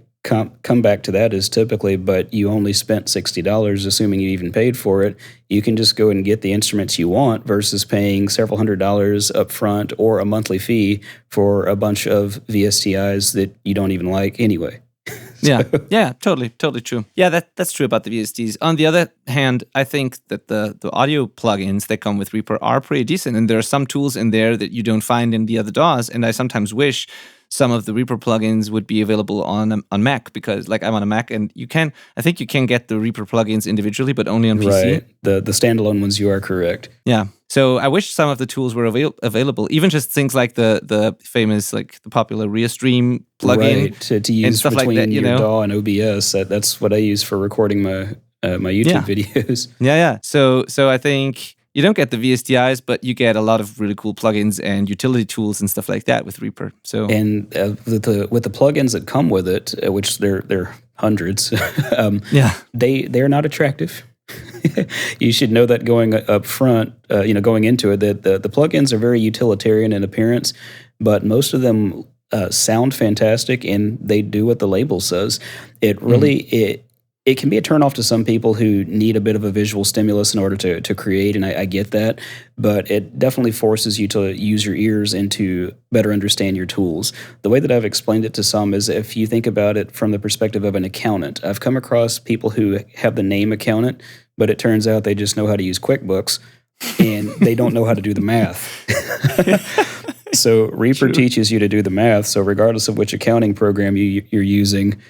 comeback to that is typically, but you only spent $60, assuming you even paid for it. You can just go and get the instruments you want versus paying several $100s up front or a monthly fee for a bunch of VSTIs that you don't even like anyway. Yeah, totally true. Yeah, that's true about the VSTs. On the other hand, I think that the audio plugins that come with Reaper are pretty decent, and there are some tools in there that you don't find in the other DAWs, and I sometimes wish some of the Reaper plugins would be available on Mac, because like I'm on a Mac, and I think you can get the Reaper plugins individually, but only on PC. Right, the standalone ones, you are correct. Yeah. So I wish some of the tools were available, even just things like the famous, like the popular Restream plugin, right, to use stuff between like that, your DAW and OBS. That's what I use for recording my YouTube videos. Yeah. So I think you don't get the VSTIs, but you get a lot of really cool plugins and utility tools and stuff like that with Reaper. So with the plugins that come with it, which they're hundreds, they're not attractive. You should know that going up front, going into it, that the plugins are very utilitarian in appearance, but most of them sound fantastic, and they do what the label says. It really it can be a turnoff to some people who need a bit of a visual stimulus in order to create, and I get that, but it definitely forces you to use your ears and to better understand your tools. The way that I've explained it to some is, if you think about it from the perspective of an accountant, I've come across people who have the name accountant, but it turns out they just know how to use QuickBooks, and they don't know how to do the math. So Reaper teaches you to do the math, so regardless of which accounting program you're using,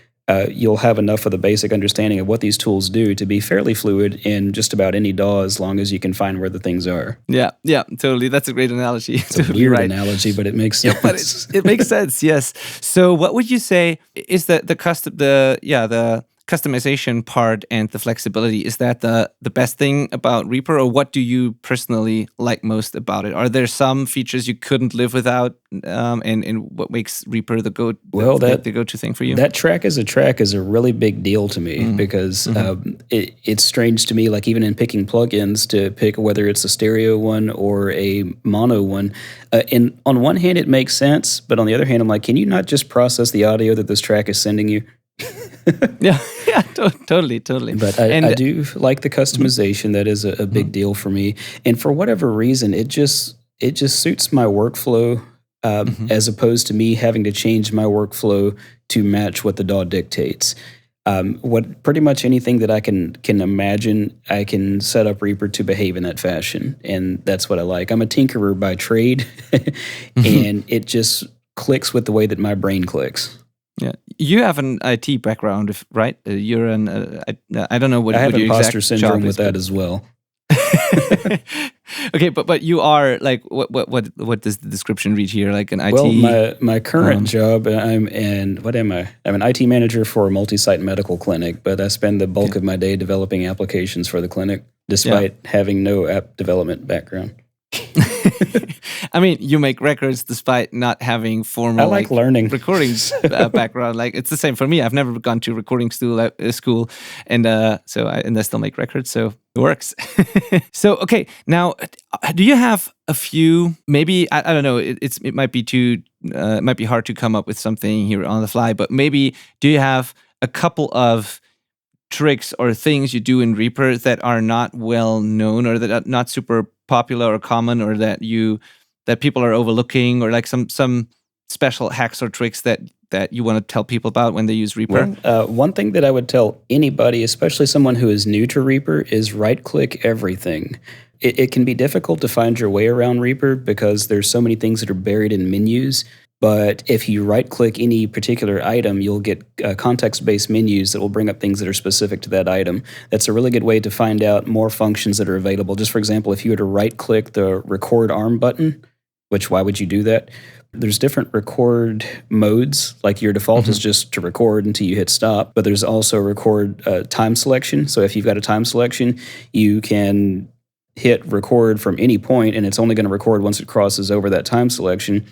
you'll have enough of the basic understanding of what these tools do to be fairly fluid in just about any DAW, as long as you can find where the things are. Yeah, totally. That's a great analogy. It's a weird analogy, but it makes sense. Yeah, but it makes sense, yes. So what would you say is the customization part and the flexibility? Is that the best thing about Reaper, or what do you personally like most about it? Are there some features you couldn't live without, and what makes Reaper the go-to thing for you? That track is a really big deal to me, because it's strange to me, like even in picking plugins, to pick whether it's a stereo one or a mono one. And on one hand, it makes sense, but on the other hand, I'm like, can you not just process the audio that this track is sending you? Yeah, totally. But I do like the customization. That is a big deal for me. And for whatever reason, it just suits my workflow, as opposed to me having to change my workflow to match what the DAW dictates. Pretty much anything that I can imagine, I can set up Reaper to behave in that fashion, and that's what I like. I'm a tinkerer by trade, and it just clicks with the way that my brain clicks. Yeah, you have an IT background, right? You're I don't know what. I have what your imposter exact syndrome job with is, that as well. Okay, but you are like what does the description read here? Like an IT? Well, my current job, I'm an IT manager for a multi-site medical clinic, but I spend the bulk of my day developing applications for the clinic, despite having no app development background. I mean, you make records despite not having formal I like learning recordings background. Like it's the same for me. I've never gone to recording school, and and I still make records, so it works. So okay, now do you have a few? Maybe I don't know. It might be it might be hard to come up with something here on the fly, but maybe do you have a couple of tricks or things you do in Reaper that are not well known or that are not super popular or common, or that people are overlooking, or like some special hacks or tricks that you want to tell people about when they use Reaper? Well, one thing that I would tell anybody, especially someone who is new to Reaper, is right-click everything. It can be difficult to find your way around Reaper because there's so many things that are buried in menus. But if you right-click any particular item, you'll get context-based menus that will bring up things that are specific to that item. That's a really good way to find out more functions that are available. Just for example, if you were to right-click the record arm button, which why would you do that? There's different record modes. Like your default is just to record until you hit stop, but there's also record time selection. So if you've got a time selection, you can hit record from any point, and it's only going to record once it crosses over that time selection.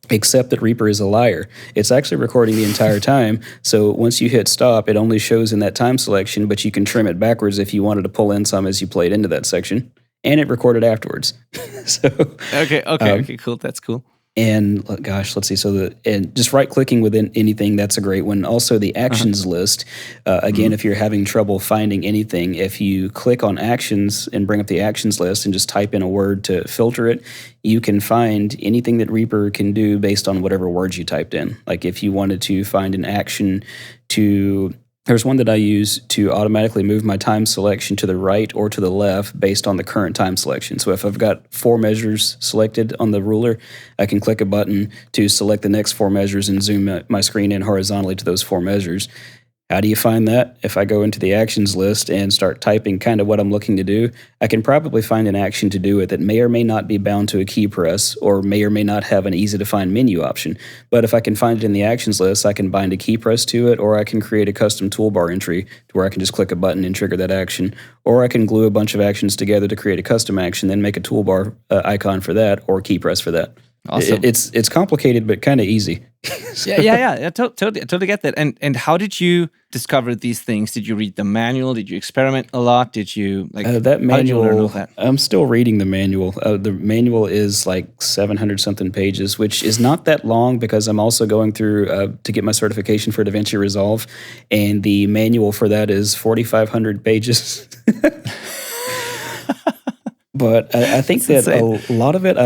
Except that Reaper is a liar. It's actually recording the entire time. So once you hit stop, it only shows in that time selection, but you can trim it backwards if you wanted to pull in some as you played into that section. And it recorded afterwards. So Okay, cool. That's cool. And gosh, let's see. And just right clicking within anything, that's a great one. Also, the actions list. Again, if you're having trouble finding anything, if you click on actions and bring up the actions list and just type in a word to filter it, you can find anything that Reaper can do based on whatever words you typed in. Like if you wanted to find an action there's one that I use to automatically move my time selection to the right or to the left based on the current time selection. So if I've got 4 measures selected on the ruler, I can click a button to select the next 4 measures and zoom my screen in horizontally to those 4 measures. How do you find that? If I go into the actions list and start typing kind of what I'm looking to do, I can probably find an action to do it that may or may not be bound to a key press or may or may not have an easy-to-find menu option. But if I can find it in the actions list, I can bind a key press to it, or I can create a custom toolbar entry to where I can just click a button and trigger that action. Or I can glue a bunch of actions together to create a custom action, then make a toolbar icon for that or key press for that. Awesome. It's complicated, but kind of easy. Yeah. Totally get that. And how did you discover these things? Did you read the manual? Did you experiment a lot? Did you that manual? How did you learn all that? I'm still reading the manual. The manual is like 700 something pages, which is not that long because I'm also going through to get my certification for DaVinci Resolve, and the manual for that is 4,500 pages. But I think that a lot of it.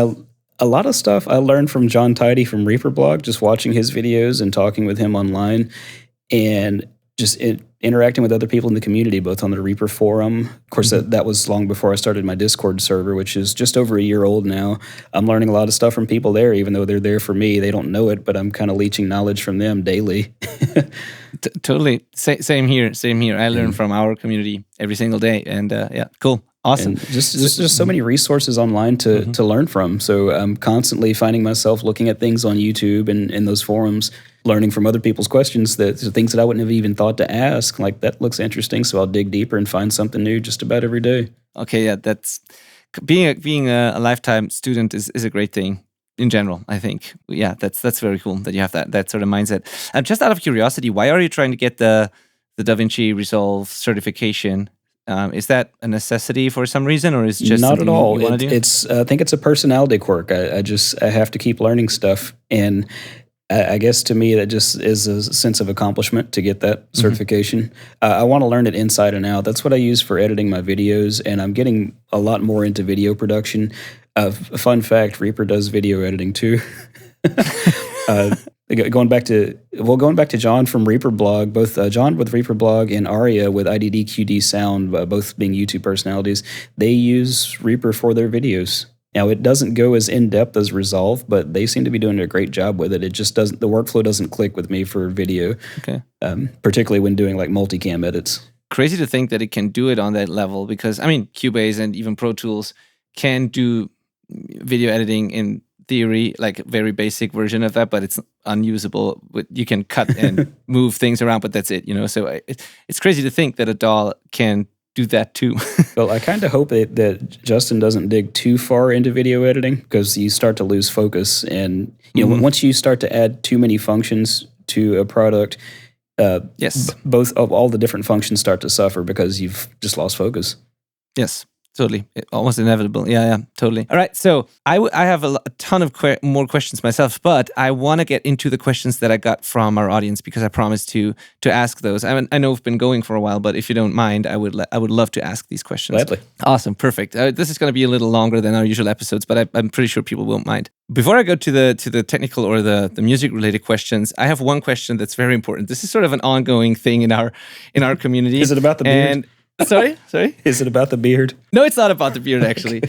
A lot of stuff I learned from John Tidy from Reaper Blog, just watching his videos and talking with him online, and just interacting with other people in the community, both on the Reaper forum. Of course, that was long before I started my Discord server, which is just over a year old now. I'm learning a lot of stuff from people there, even though they're there for me. They don't know it, but I'm kind of leeching knowledge from them daily. Totally. Same here. I learn from our community every single day, and cool. Awesome. And just so many resources online to learn from. So I'm constantly finding myself looking at things on YouTube and in those forums, learning from other people's questions, things that I wouldn't have even thought to ask. Like, that looks interesting, so I'll dig deeper and find something new just about every day. Okay, yeah, that's being a lifetime student is a great thing in general, I think. Yeah, that's very cool that you have that sort of mindset. Just out of curiosity, why are you trying to get the DaVinci Resolve certification? Is that a necessity for some reason, or is it just not at all? You want to do? I think it's a personality quirk. I have to keep learning stuff, and I guess to me that just is a sense of accomplishment to get that certification. I want to learn it inside and out. That's what I use for editing my videos, and I'm getting a lot more into video production. Fun fact: Reaper does video editing too. Going back to John from Reaper Blog, both John with Reaper Blog and Aria with IDDQD Sound, both being YouTube personalities, they use Reaper for their videos. Now, it doesn't go as in-depth as Resolve, but they seem to be doing a great job with it. It just doesn't, the workflow doesn't click with me for video, particularly when doing like multicam edits. Crazy to think that it can do it on that level, because I mean, Cubase and even Pro Tools can do video editing in theory, like a very basic version of that, but it's unusable. You can cut and move things around, but that's it, So it's crazy to think that a DAW can do that too. Well, I kind of hope that Justin doesn't dig too far into video editing, because you start to lose focus. And once you start to add too many functions to a product, yes, both of all the different functions start to suffer because you've just lost focus. Yes. Totally. Almost inevitable. Yeah, totally. All right. So I have a ton of more questions myself, but I want to get into the questions that I got from our audience, because I promised to ask those. I know we've been going for a while, but if you don't mind, I would love to ask these questions. Gladly. Awesome. Perfect. This is going to be a little longer than our usual episodes, but I'm pretty sure people won't mind. Before I go to the technical or the music related questions, I have one question that's very important. This is sort of an ongoing thing in our community. Is it about the beard? Sorry? Is it about the beard? No, it's not about the beard, actually.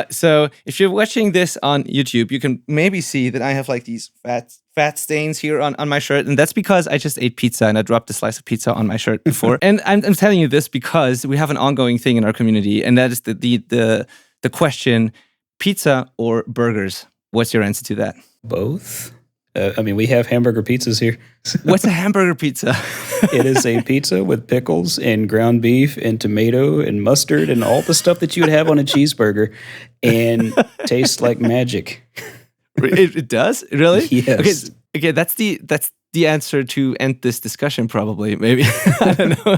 So if you're watching this on YouTube, you can maybe see that I have like these fat stains here on my shirt. And that's because I just ate pizza and I dropped a slice of pizza on my shirt before. And I'm telling you this because we have an ongoing thing in our community. And that is the question, pizza or burgers? What's your answer to that? Both. We have hamburger pizzas here. What's a hamburger pizza? It is a pizza with pickles and ground beef and tomato and mustard and all the stuff that you would have on a cheeseburger, and tastes like magic. It does? Really? Yes. Okay, that's the answer to end this discussion, probably, maybe. I don't know.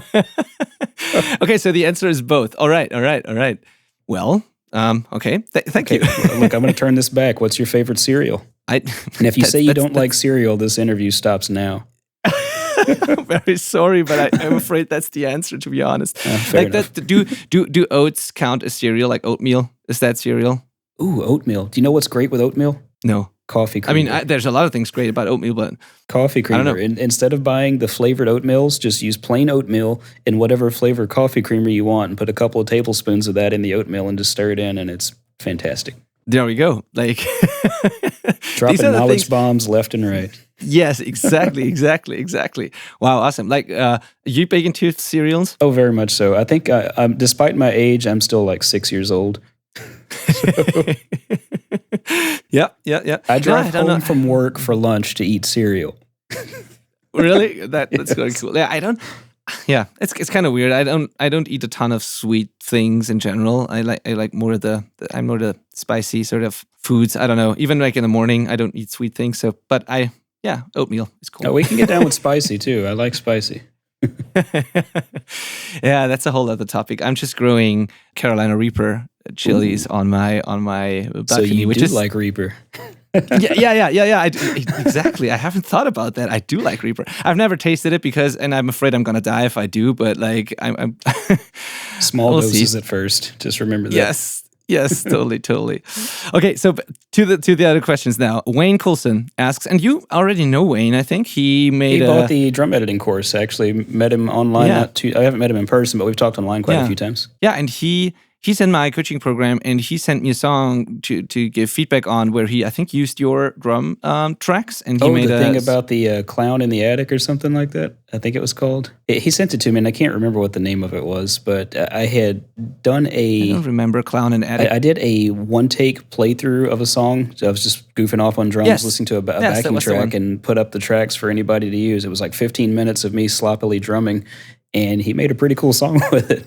Okay, so the answer is both. All right. Well, okay. Thank you. Look, I'm going to turn this back. What's your favorite cereal? And if you say you don't like cereal, this interview stops now. I'm very sorry, but I'm afraid that's the answer, to be honest. Fair enough. Do oats count as cereal? Like oatmeal? Is that cereal? Ooh, oatmeal. Do you know what's great with oatmeal? No. Coffee creamer. There's a lot of things great about oatmeal, but coffee creamer. I don't know. Instead of buying the flavored oatmeals, just use plain oatmeal in whatever flavor coffee creamer you want, and put a couple of tablespoons of that in the oatmeal and just stir it in, and it's fantastic. There we go. Like dropping knowledge bombs left and right. Yes, exactly. Wow, awesome. Like, you big into cereals? Oh, very much so. I think, despite my age, I'm still like 6 years old. Yeah. I drive home from work for lunch to eat cereal. Really? That's really cool. Yeah, it's kind of weird. I don't eat a ton of sweet things in general. I like more I'm more the spicy sort of foods. I don't know. Even like in the morning, I don't eat sweet things. So, but oatmeal is cool. Oh, we can get down with spicy too. I like spicy. Yeah, that's a whole other topic. I'm just growing Carolina Reaper chilies on my balcony. So you do like Reaper. Yeah. Exactly. I haven't thought about that. I do like Reaper. I've never tasted it and I'm afraid I'm gonna die if I do. But like, I'm small doses at first. Just remember that. Yes, totally. Okay, so to the other questions now. Wayne Coulson asks, and you already know Wayne. I think he bought the drum editing course. I actually met him online. I haven't met him in person, but we've talked online quite a few times. Yeah, and he's in my coaching program, and he sent me a song to give feedback on where I think used your drum tracks, and he made the thing about the clown in the attic or something like that. I think it was called. He sent it to me, and I can't remember what the name of it was, but I had done I don't remember clown in the attic. I did a one-take playthrough of a song. So I was just goofing off on drums, listening to a backing track, and put up the tracks for anybody to use. It was like 15 minutes of me sloppily drumming, and he made a pretty cool song with it.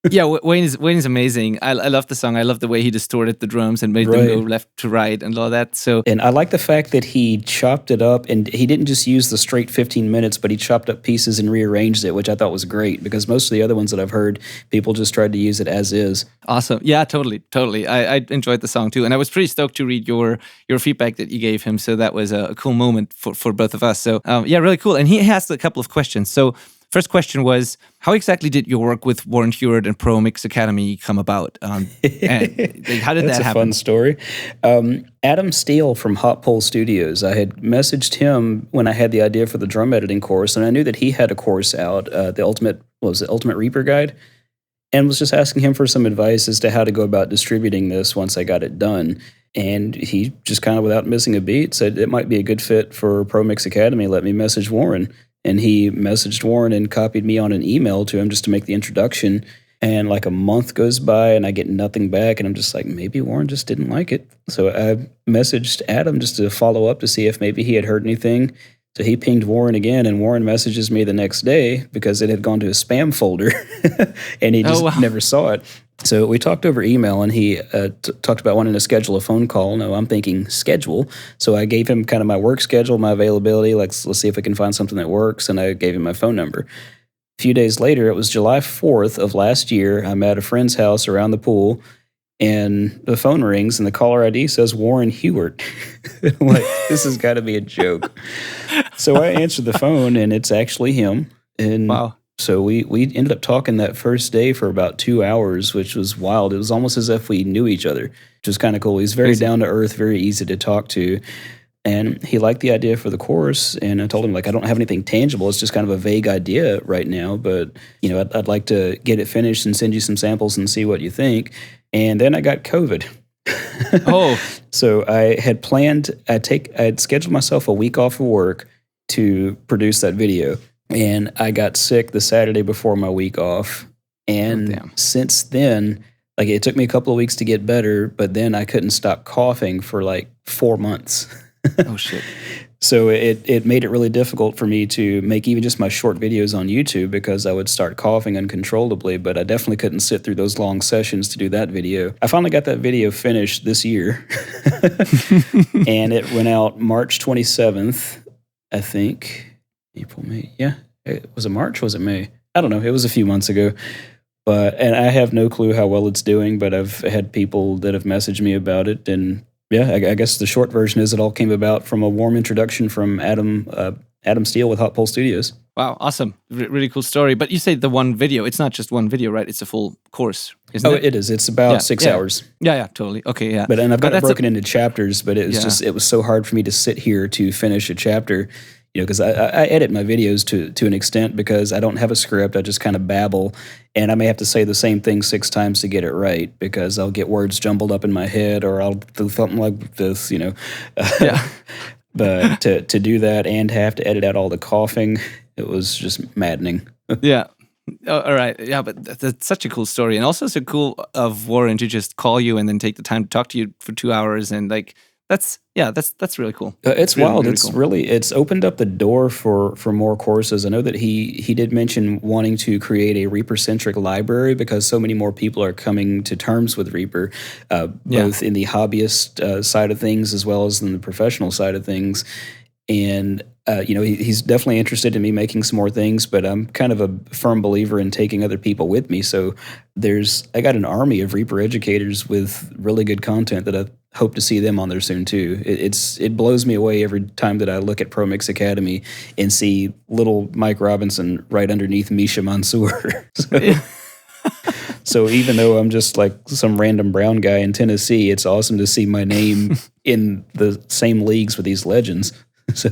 Yeah, Wayne is amazing. I love the song. I love the way he distorted the drums and made them go left to right and all that. So, and I like the fact that he chopped it up, and he didn't just use the straight 15 minutes, but he chopped up pieces and rearranged it, which I thought was great, because most of the other ones that I've heard, people just tried to use it as is. Awesome. Yeah, totally. I enjoyed the song too, and I was pretty stoked to read your feedback that you gave him. So that was a cool moment for both of us. So really cool. And he asked a couple of questions. So, first question was, how exactly did your work with Warren Hewitt and Pro Myks Academy come about? And how did that happen? That's a fun story. Adam Steele from Hot Pole Studios, I had messaged him when I had the idea for the drum editing course, and I knew that he had a course out, the Ultimate Reaper Guide, and was just asking him for some advice as to how to go about distributing this once I got it done. And he just kind of, without missing a beat, said it might be a good fit for Pro Myks Academy. Let me message Warren. And he messaged Warren and copied me on an email to him just to make the introduction. And like a month goes by and I get nothing back. And I'm just like, maybe Warren just didn't like it. So I messaged Adam just to follow up to see if maybe he had heard anything. So he pinged Warren again, and Warren messages me the next day because it had gone to his spam folder, and he just never saw it. So we talked over email, and he talked about wanting to schedule a phone call. No, I'm thinking schedule. So I gave him kind of my work schedule, my availability. Let's see if we can find something that works, and I gave him my phone number. A few days later, it was July 4th of last year. I'm at a friend's house around the pool, and the phone rings, and the caller ID says Warren Hewart. I'm like, this has got to be a joke. So I answered the phone, and it's actually him. And so we ended up talking that first day for about 2 hours, which was wild. It was almost as if we knew each other, which was kind of cool. He's very down to earth, very easy to talk to. And he liked the idea for the course, and I told him, like, I don't have anything tangible. It's just kind of a vague idea right now, but, you know, I'd like to get it finished and send you some samples and see what you think. And then I got COVID. So I had planned, I had scheduled myself a week off of work to produce that video. And I got sick the Saturday before my week off. And since then, like, it took me a couple of weeks to get better, but then I couldn't stop coughing for like 4 months. Oh, shit. So it made it really difficult for me to make even just my short videos on YouTube because I would start coughing uncontrollably, but I definitely couldn't sit through those long sessions to do that video. I finally got that video finished this year, and it went out March 27th, I think. April, May. Yeah. Was it March? Was it May? I don't know. It was a few months ago. And I have no clue how well it's doing, but I've had people that have messaged me about it, and yeah, I guess the short version is it all came about from a warm introduction from Adam Steele with Hot Pole Studios. Wow, awesome. Really cool story. But you say the one video. It's not just one video, right? It's a full course, isn't it? It is. It's about 6 hours. Yeah, totally. Okay, yeah. And I've got it broken into chapters, but it was it was so hard for me to sit here to finish a chapter, you know, because I edit my videos to an extent because I don't have a script. I just kind of babble, and I may have to say the same thing 6 times to get it right because I'll get words jumbled up in my head, or I'll do something like this, you know. But to do that and have to edit out all the coughing, it was just maddening. Yeah. All right. Yeah, but that's such a cool story, and also so cool of Warren to just call you and then take the time to talk to you for 2 hours, and like. That's really cool. It's really, wild. Really cool. It's opened up the door for more courses. I know that he did mention wanting to create a Reaper-centric library because so many more people are coming to terms with Reaper, both in the hobbyist side of things as well as in the professional side of things. And you know, he's definitely interested in me making some more things, but I'm kind of a firm believer in taking other people with me. So I got an army of Reaper educators with really good content that I hope to see them on there soon too. It blows me away every time that I look at Pro Mix Academy and see little Myk Robinson right underneath Misha Mansour. So even though I'm just like some random brown guy in Tennessee, it's awesome to see my name in the same leagues with these legends. So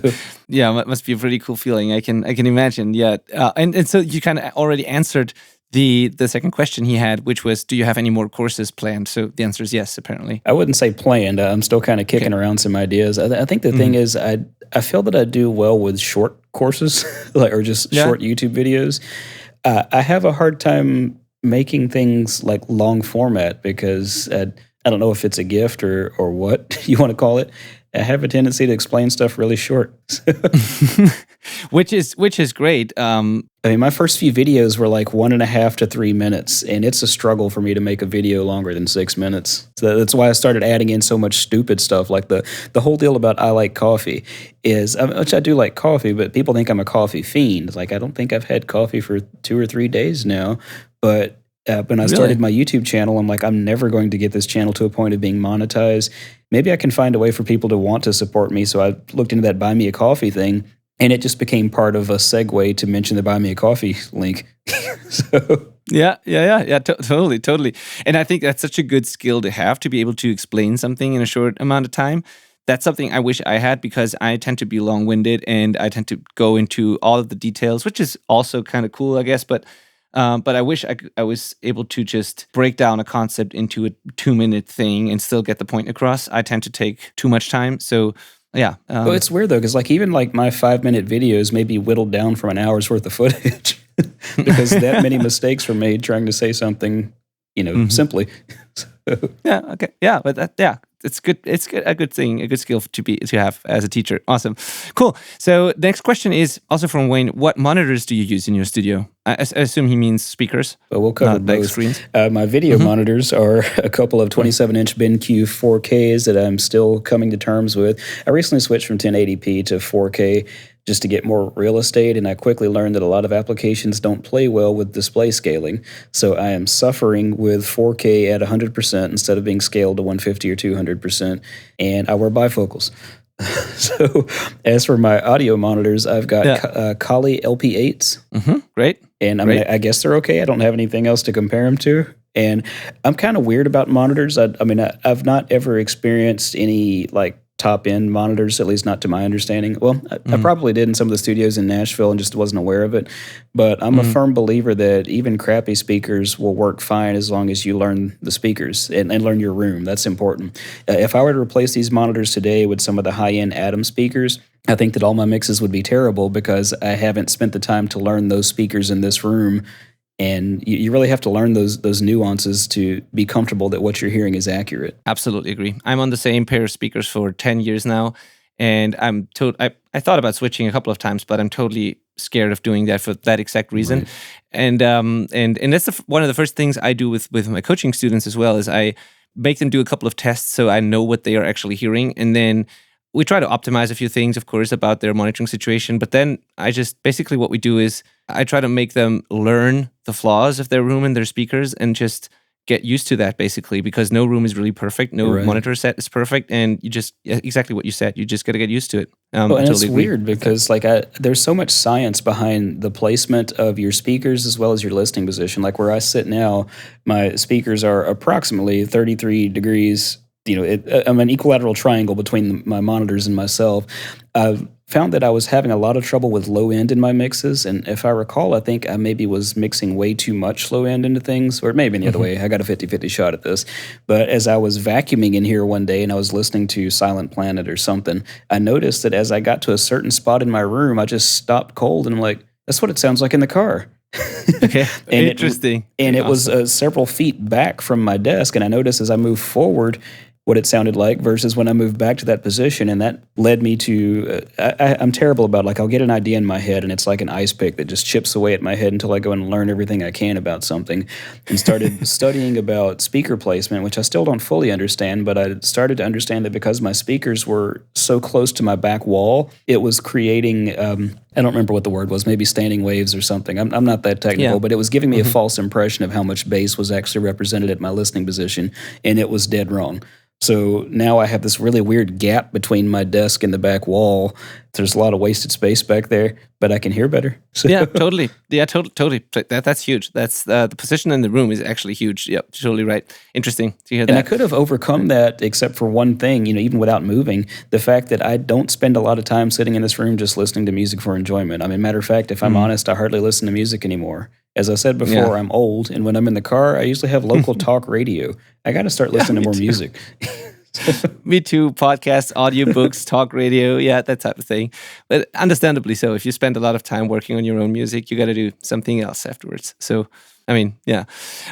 yeah, it must be a really cool feeling. I can imagine. Yeah, and so you kind of already answered the second question he had, which was, do you have any more courses planned? So the answer is yes, apparently. I wouldn't say planned. I'm still kind of kicking around some ideas. I think the thing is, I feel that I do well with short courses, or just short YouTube videos. I have a hard time making things like long format because I don't know if it's a gift or what you want to call it. I have a tendency to explain stuff really short. which is great. I mean, my first few videos were like 1.5 to 3 minutes, and it's a struggle for me to make a video longer than 6 minutes. So that's why I started adding in so much stupid stuff. Like the whole deal about I like coffee is, which I do like coffee, but people think I'm a coffee fiend. Like, I don't think I've had coffee for 2 or 3 days now, but when I started my YouTube channel, I'm like, I'm never going to get this channel to a point of being monetized. Maybe I can find a way for people to want to support me. So I looked into that Buy Me a Coffee thing, and it just became part of a segue to mention the Buy Me a Coffee link. So Yeah, totally. And I think that's such a good skill to have, to be able to explain something in a short amount of time. That's something I wish I had because I tend to be long-winded and I tend to go into all of the details, which is also kind of cool, I guess. But I wish I was able to just break down a concept into a 2-minute thing and still get the point across. I tend to take too much time. So yeah. Well, it's weird though, because like even like my 5-minute videos may be whittled down from an hour's worth of footage because that many mistakes were made trying to say something, simply. Yeah. Okay. Yeah. But it's good. It's good, a good thing, a good skill to have as a teacher. Awesome, cool. So the next question is also from Wayne. What monitors do you use in your studio? I assume he means speakers. Well, we'll cover not like both. screens. My video monitors are a couple of 27-inch BenQ 4Ks that I'm still coming to terms with. I recently switched from 1080p to 4K just to get more real estate, and I quickly learned that a lot of applications don't play well with display scaling. So I am suffering with 4K at 100% instead of being scaled to 150 or 200%, and I wear bifocals. So as for my audio monitors, I've got Kali LP8s. Great. And I guess they're okay. I don't have anything else to compare them to. And I'm kind of weird about monitors. I've not ever experienced any like top-end monitors, at least not to my understanding. Well, I probably did in some of the studios in Nashville and just wasn't aware of it. But I'm a firm believer that even crappy speakers will work fine as long as you learn the speakers and learn your room. That's important. If I were to replace these monitors today with some of the high-end Atom speakers, I think that all my mixes would be terrible because I haven't spent the time to learn those speakers in this room. And you really have to learn those nuances to be comfortable that what you're hearing is accurate. Absolutely agree. I'm on the same pair of speakers for 10 years now, and I thought about switching a couple of times, but I'm totally scared of doing that for that exact reason. Right. And that's one of the first things I do with my coaching students as well, is I make them do a couple of tests so I know what they are actually hearing, and then we try to optimize a few things, of course, about their monitoring situation. But then basically what we do is I try to make them learn the flaws of their room and their speakers and just get used to that, basically, because no room is really perfect. No monitor set is perfect. And you just, exactly what you said, you just got to get used to it. And it's weird because there's so much science behind the placement of your speakers as well as your listening position. Like where I sit now, my speakers are approximately 33 degrees. I'm an equilateral triangle between my monitors and myself. I've found that I was having a lot of trouble with low end in my mixes, and if I recall, I think I maybe was mixing way too much low end into things, or maybe the other way. I got a 50-50 shot at this. But as I was vacuuming in here one day and I was listening to Silent Planet or something, I noticed that as I got to a certain spot in my room, I just stopped cold, and I'm like, that's what it sounds like in the car. Okay, interesting. It was several feet back from my desk, and I noticed as I moved forward what it sounded like versus when I moved back to that position, and that led me to, I'm terrible about, I'll get an idea in my head, and it's like an ice pick that just chips away at my head until I go and learn everything I can about something, and started studying about speaker placement, which I still don't fully understand, but I started to understand that because my speakers were so close to my back wall, it was creating, I don't remember what the word was, maybe standing waves or something. I'm not that technical, but it was giving me a false impression of how much bass was actually represented at my listening position, and it was dead wrong. So now I have this really weird gap between my desk and the back wall. There's a lot of wasted space back there, but I can hear better. So. Yeah, totally. Yeah, totally. That's huge. That's the position in the room is actually huge. Yep, totally right. Interesting to hear that. And I could have overcome that except for one thing, even without moving, the fact that I don't spend a lot of time sitting in this room just listening to music for enjoyment. Matter of fact, if I'm honest, I hardly listen to music anymore. As I said before, I'm old, and when I'm in the car, I usually have local talk radio. I got to start listening to more music. Me too. Podcasts, audiobooks, talk radio, that type of thing. But understandably so. If you spend a lot of time working on your own music, you got to do something else afterwards. So, yeah.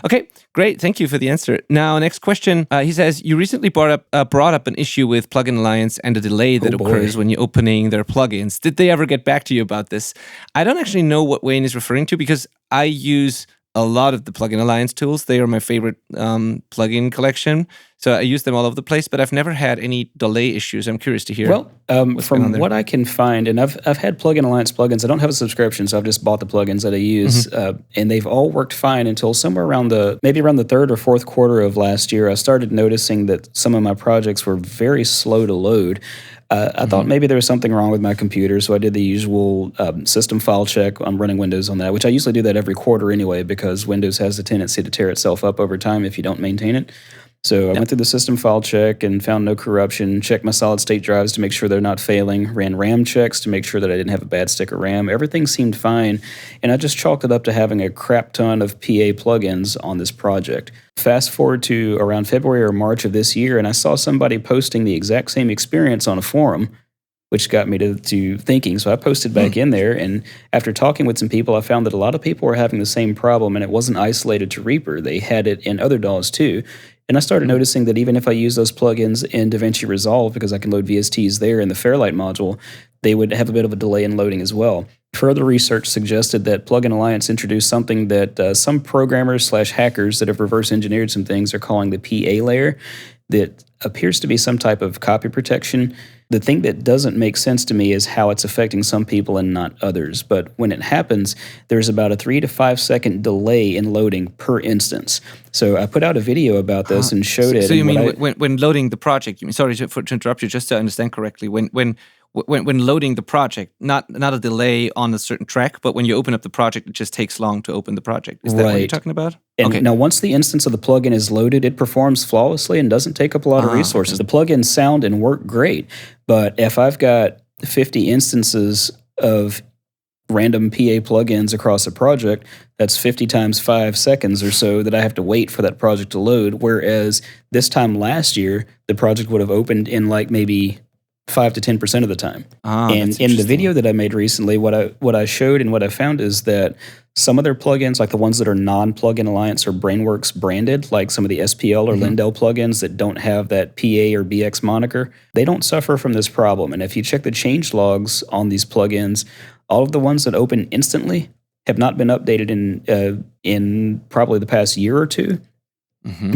Okay, great. Thank you for the answer. Now, next question. He says, you recently brought up an issue with Plugin Alliance and the delay that occurs when you're opening their plugins. Did they ever get back to you about this? I don't actually know what Wayne is referring to because I use a lot of the Plugin Alliance tools. They are my favorite plugin collection. So I use them all over the place, but I've never had any delay issues. I'm curious to hear. Well, from what I can find, and I've had Plugin Alliance plugins. I don't have a subscription, so I've just bought the plugins that I use, and they've all worked fine until somewhere around the third or fourth quarter of last year. I started noticing that some of my projects were very slow to load. I thought maybe there was something wrong with my computer, so I did the usual system file check. I'm running Windows on that, which I usually do that every quarter anyway, because Windows has a tendency to tear itself up over time if you don't maintain it. So I went through the system file check and found no corruption, checked my solid-state drives to make sure they're not failing, ran RAM checks to make sure that I didn't have a bad stick of RAM. Everything seemed fine, and I just chalked it up to having a crap ton of PA plugins on this project. Fast forward to around February or March of this year, and I saw somebody posting the exact same experience on a forum, which got me to thinking. So I posted back in there, and after talking with some people, I found that a lot of people were having the same problem, and it wasn't isolated to Reaper. They had it in other DAWs too. And I started noticing that even if I use those plugins in DaVinci Resolve, because I can load VSTs there in the Fairlight module, they would have a bit of a delay in loading as well. Further research suggested that Plugin Alliance introduced something that some programmers / hackers that have reverse engineered some things are calling the PA layer that appears to be some type of copy protection. The thing that doesn't make sense to me is how it's affecting some people and not others. But when it happens, there's about a 3 to 5 second delay in loading per instance. So I put out a video about this and showed it. So you mean when loading the project? You mean, sorry to interrupt you, just to understand correctly. When loading the project, not a delay on a certain track, but when you open up the project, it just takes long to open the project. Is that what you're talking about? And now once the instance of the plugin is loaded, it performs flawlessly and doesn't take up a lot of resources. The plugins sound and work great, but if I've got 50 instances of random PA plugins across a project, that's 50 times 5 seconds or so that I have to wait for that project to load, whereas this time last year, the project would have opened in like maybe 5 to 10% of the time. And in the video that I made recently, what I showed and what I found is that some of their plugins, like the ones that are non-Plugin Alliance or Brainworks branded, like some of the SPL or Lindell plugins that don't have that PA or BX moniker, they don't suffer from this problem. And if you check the change logs on these plugins, all of the ones that open instantly have not been updated in probably the past year or two.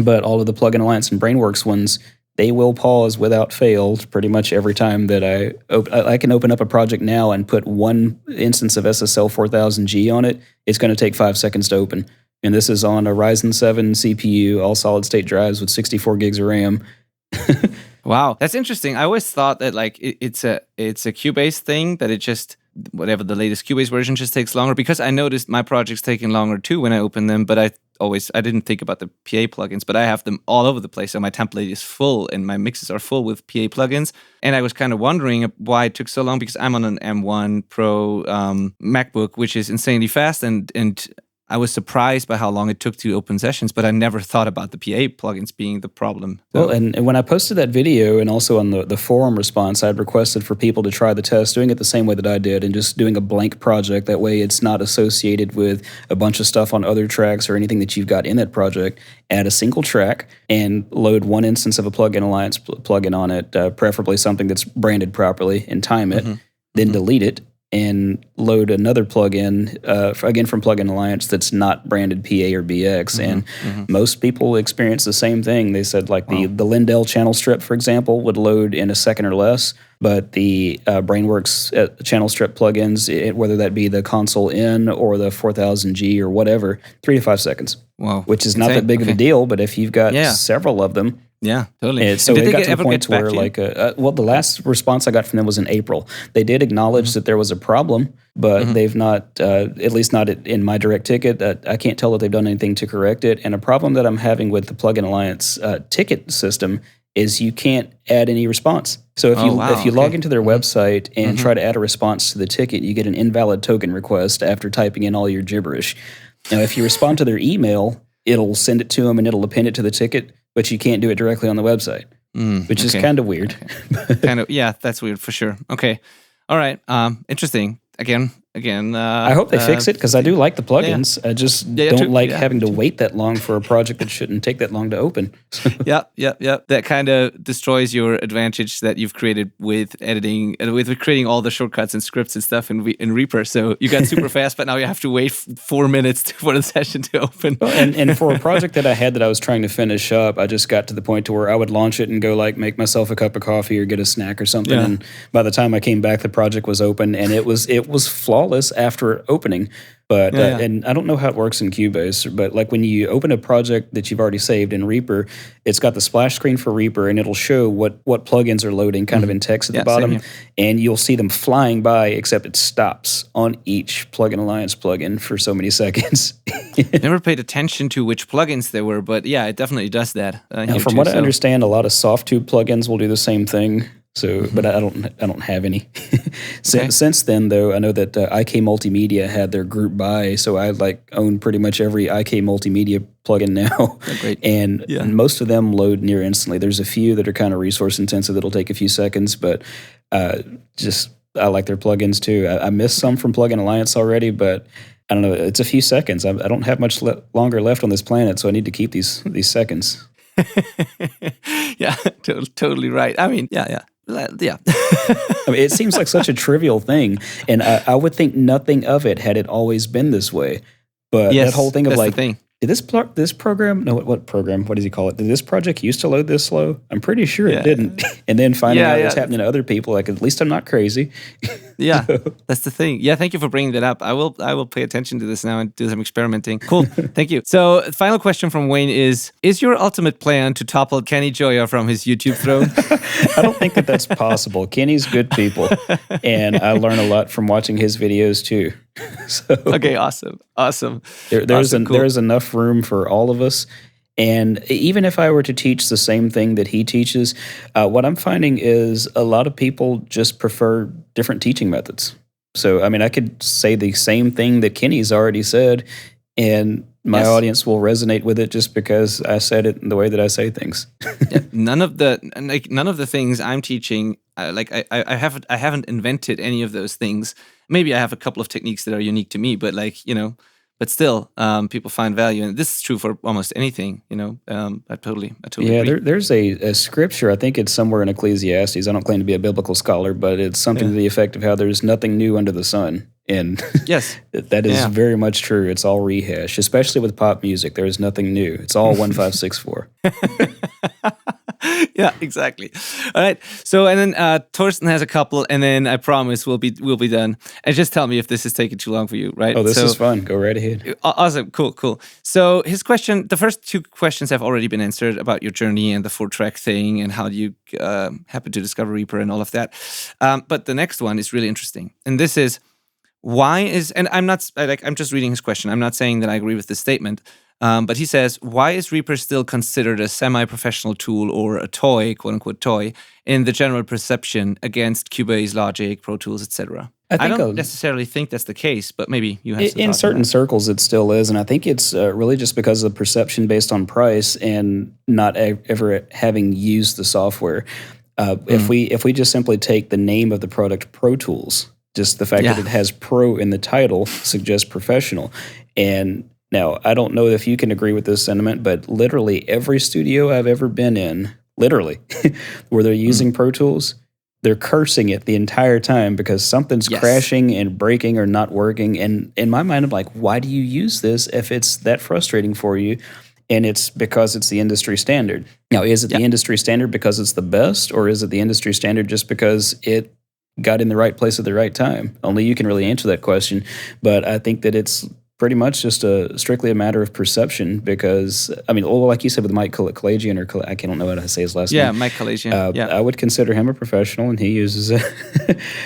But all of the Plugin Alliance and Brainworks ones, they will pause without fail pretty much every time that I can open up a project now and put one instance of SSL 4000G on it. It's going to take 5 seconds to open. And this is on a Ryzen 7 CPU, all solid state drives with 64 gigs of RAM. Wow, that's interesting. I always thought that like it's a Cubase thing, that it just, whatever the latest Cubase version, just takes longer, because I noticed my project's taking longer too when I open them, but I didn't think about the PA plugins, but I have them all over the place. So my template is full and my mixes are full with PA plugins. And I was kind of wondering why it took so long, because I'm on an M1 Pro MacBook, which is insanely fast, and I was surprised by how long it took to open sessions, but I never thought about the PA plugins being the problem. Well, and when I posted that video and also on the forum response, I'd requested for people to try the test, doing it the same way that I did and just doing a blank project. That way it's not associated with a bunch of stuff on other tracks or anything that you've got in that project. Add a single track and load one instance of a Plugin Alliance plugin on it, preferably something that's branded properly, and time it, then delete it, and load another plugin, again from Plugin Alliance, that's not branded PA or BX. And most people experience the same thing. They said like the Lindell channel strip, for example, would load in a second or less, but the Brainworks channel strip plugins, whether that be the Console N or the 4000G or whatever, 3 to 5 seconds. Wow. Which is not that big of a deal, but if you've got several of them, yeah, totally. And so it got to the point where, like, the last response I got from them was in April. They did acknowledge that there was a problem, but they've not, at least not in my direct ticket. I can't tell that they've done anything to correct it. And a problem that I'm having with the Plugin Alliance ticket system is you can't add any response. So if you log into their website and try to add a response to the ticket, you get an invalid token request after typing in all your gibberish. Now, if you respond to their email, it'll send it to them and it'll append it to the ticket, but you can't do it directly on the website, which is kind of weird. Yeah, that's weird for sure. Okay. All right. Interesting. Again. I hope they fix it, because I do like the plugins. I just don't like having to wait that long for a project that shouldn't take that long to open. Yeah. That kind of destroys your advantage that you've created with editing, with creating all the shortcuts and scripts and stuff in Reaper. So you got super fast, but now you have to wait 4 minutes for the session to open. Well, and for a project that I had that I was trying to finish up, I just got to the point to where I would launch it and go like make myself a cup of coffee or get a snack or something. Yeah. And by the time I came back, the project was open, and it was flawless after opening. But and I don't know how it works in Cubase, but like when you open a project that you've already saved in Reaper, it's got the splash screen for Reaper, and it'll show what plugins are loading kind of in text at the bottom, and you'll see them flying by, except it stops on each Plugin Alliance plugin for so many seconds. Never paid attention to which plugins there were, but yeah, it definitely does that. Now, from what I understand, a lot of SoftTube plugins will do the same thing. So, but I don't have any. Since then, though, I know that IK Multimedia had their group buy, so I own pretty much every IK Multimedia plugin now. Oh, great. And most of them load near instantly. There's a few that are kind of resource intensive that'll take a few seconds, but I like their plugins too. I missed some from Plugin Alliance already, but I don't know. It's a few seconds. I don't have much longer left on this planet, so I need to keep these seconds. Yeah, totally right. I mean, yeah. Yeah. I mean, it seems like such a trivial thing, and I would think nothing of it had it always been this way. But that whole Yes, thing of that's the like, thing. did this program? No, what program? What does he call it? Did this project used to load this slow? I'm pretty sure it Yeah. didn't. And then finding out it's Yeah. happening to other people, like at least I'm not crazy. Yeah, that's the thing. Yeah, thank you for bringing that up. I will pay attention to this now and do some experimenting. Cool, thank you. So, final question from Wayne is your ultimate plan to topple Kenny Joya from his YouTube throne? I don't think that that's possible. Kenny's good people, and I learn a lot from watching his videos too. So, Okay, awesome. there's Awesome, cool. there's enough room for all of us. And even if I were to teach the same thing that he teaches, what I'm finding is a lot of people just prefer different teaching methods. So, I mean, I could say the same thing that Kenny's already said, and my Yes. audience will resonate with it just because I said it in the way that I say things. Yeah, none of the things I'm teaching, I haven't invented any of those things. Maybe I have a couple of techniques that are unique to me, but but still, people find value, and this is true for almost anything. I totally Yeah, agree. there's a scripture, I think it's somewhere in Ecclesiastes. I don't claim to be a biblical scholar, but it's something to the effect of how there's nothing new under the sun. And Yes. that is Yeah. very much true. It's all rehash, especially with pop music. There is nothing new. It's all 1564. Yeah, exactly. All right. So, and then Torsten has a couple, and then I promise we'll be done. And just tell me if this is taking too long for you, right? Oh, this is fun. Go right ahead. Awesome. Cool. So his question, the first two questions have already been answered about your journey and the 4-track thing and how you happen to discover Reaper and all of that. But the next one is really interesting. And this is, and I'm just reading his question. I'm not saying that I agree with this statement. But he says, why is Reaper still considered a semi-professional tool or a toy, quote-unquote toy, in the general perception against Cubase, Logic, Pro Tools, etc.? I don't necessarily think that's the case, but maybe you have some in thoughts on certain that. circles it still is, and I think it's really just because of the perception based on price and not ever having used the software. If we just simply take the name of the product, Pro Tools, just the fact that it has pro in the title suggests professional. And now, I don't know if you can agree with this sentiment, but literally every studio I've ever been in, literally, where they're using Pro Tools, they're cursing it the entire time because something's crashing and breaking or not working. And in my mind, I'm like, why do you use this if it's that frustrating for you? And it's because it's the industry standard. Now, is it the industry standard because it's the best, or is it the industry standard just because it got in the right place at the right time? Only you can really answer that question. But I think that it's pretty much just strictly a matter of perception because, I mean, like you said with Myk Kalajian, I can't know how to say his last name. Yeah, Myk Kalajian. I would consider him a professional, and he uses it.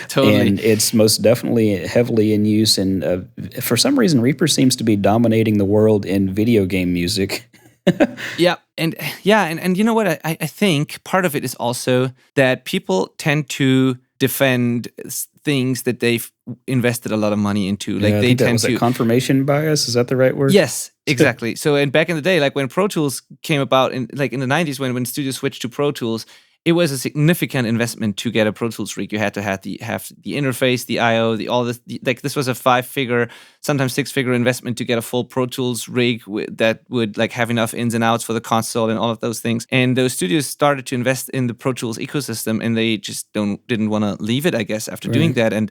Totally. And it's most definitely heavily in use. And for some reason, Reaper seems to be dominating the world in video game music. And you know what? I think part of it is also that people tend to defend things that they've invested a lot of money into. Like they tend to confirmation bias. Is that the right word? Yes, exactly. So, and back in the day, like when Pro Tools came about, in the 90s, when studios switched to Pro Tools, it was a significant investment to get a Pro Tools rig. You had to have the interface, the I/O, this was a 5-figure, sometimes 6-figure investment to get a full Pro Tools rig that would like have enough ins and outs for the console and all of those things. And those studios started to invest in the Pro Tools ecosystem, and they just didn't want to leave it, I guess, after doing that. And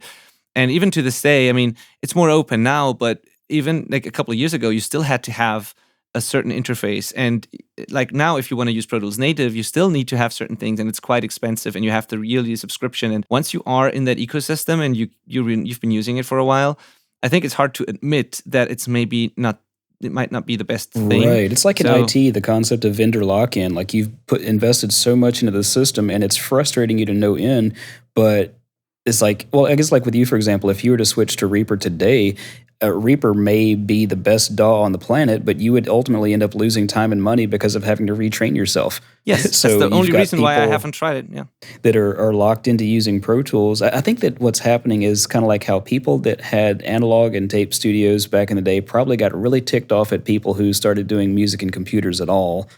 even to this day, I mean, it's more open now, but even like a couple of years ago, you still had to have a certain interface. And like now, if you want to use Pro Tools Native, you still need to have certain things, and it's quite expensive, and you have the yearly subscription. And once you are in that ecosystem and you've been using it for a while, I think it's hard to admit that it might not be the best thing. Right. It's like in IT, the concept of vendor lock-in. Like you've invested so much into the system, and it's frustrating you to no end, but it's like, well, I guess like with you, for example, if you were to switch to Reaper today, Reaper may be the best DAW on the planet, but you would ultimately end up losing time and money because of having to retrain yourself. Yes, So that's the only you've got reason why I people haven't tried it. Yeah. that are locked into using Pro Tools. I think that what's happening is kind of like how people that had analog and tape studios back in the day probably got really ticked off at people who started doing music in computers at all.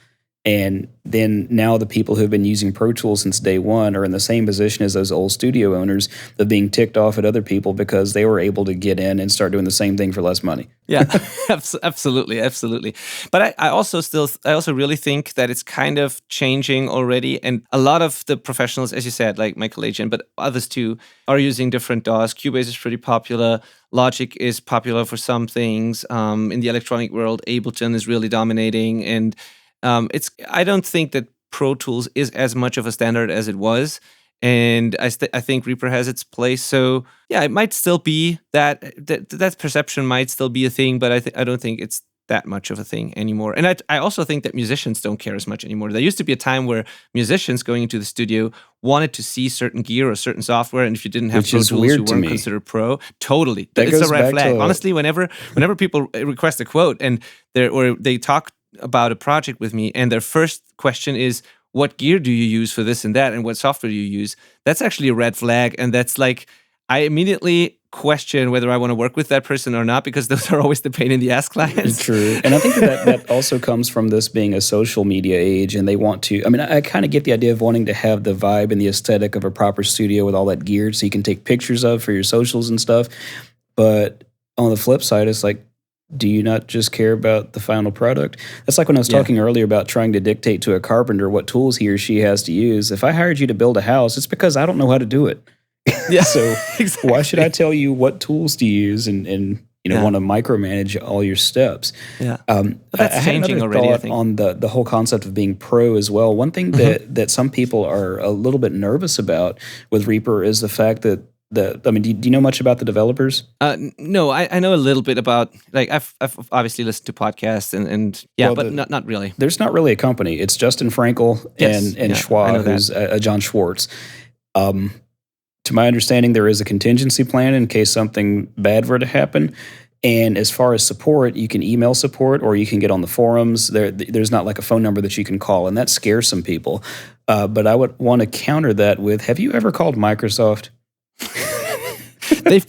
And then now the people who have been using Pro Tools since day one are in the same position as those old studio owners of being ticked off at other people because they were able to get in and start doing the same thing for less money. Yeah, absolutely. But I also really think that it's kind of changing already, and a lot of the professionals, as you said, like Michael Agent, but others too, are using different DAWs. Cubase is pretty popular. Logic is popular for some things. In the electronic world, Ableton is really dominating, and I don't think that Pro Tools is as much of a standard as it was. And I think Reaper has its place. So yeah, it might still be that perception might still be a thing, but I don't think it's that much of a thing anymore. And I also think that musicians don't care as much anymore. There used to be a time where musicians going into the studio wanted to see certain gear or certain software, and if you didn't have Pro Tools, you weren't considered pro. Totally, it's a red flag. Honestly, whenever people request a quote and they talk about a project with me, and their first question is, what gear do you use for this and that, and what software do you use? That's actually a red flag, and that's like, I immediately question whether I want to work with that person or not, because those are always the pain in the ass clients. True. And I think that also comes from this being a social media age, and they want to, I mean, I kind of get the idea of wanting to have the vibe and the aesthetic of a proper studio with all that gear so you can take pictures of for your socials and stuff. But on the flip side, it's like, do you not just care about the final product? That's like when I was talking earlier about trying to dictate to a carpenter what tools he or she has to use. If I hired you to build a house, it's because I don't know how to do it. Yeah, so exactly. Why should I tell you what tools to use and want to micromanage all your steps? Yeah, that's changing already. I think on the whole concept of being pro as well. One thing that some people are a little bit nervous about with Reaper is the fact that do you know much about the developers? No, I know a little bit about, like, I've obviously listened to podcasts and but not really. There's not really a company. It's Justin Frankel and Schwa, who's John Schwartz. To my understanding, there is a contingency plan in case something bad were to happen. And as far as support, you can email support or you can get on the forums. There's not like a phone number that you can call, and that scares some people. But I would want to counter that with, have you ever called Microsoft? they've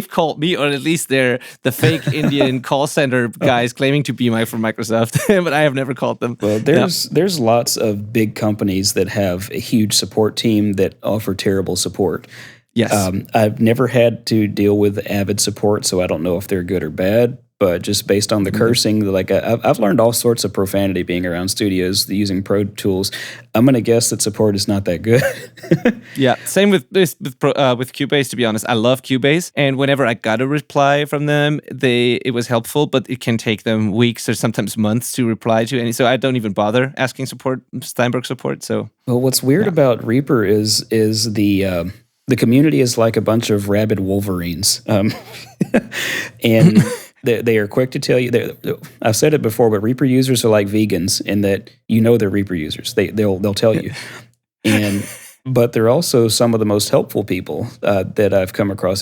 called me, or at least they're the fake Indian call center guys claiming to be from Microsoft, but I have never called them. Well, there's lots of big companies that have a huge support team that offer terrible support. Yes. I've never had to deal with Avid support, so I don't know if they're good or bad. But just based on the cursing, like I've learned all sorts of profanity being around studios using Pro Tools. I'm going to guess that support is not that good. Yeah, same with Cubase. To be honest, I love Cubase, and whenever I got a reply from them, it was helpful. But it can take them weeks or sometimes months to reply to any. So I don't even bother asking Steinberg support. So what's weird about Reaper is the community is like a bunch of rabid wolverines, and. They are quick to tell you. I've said it before, but Reaper users are like vegans in that they're Reaper users. They'll tell you, but they're also some of the most helpful people that I've come across.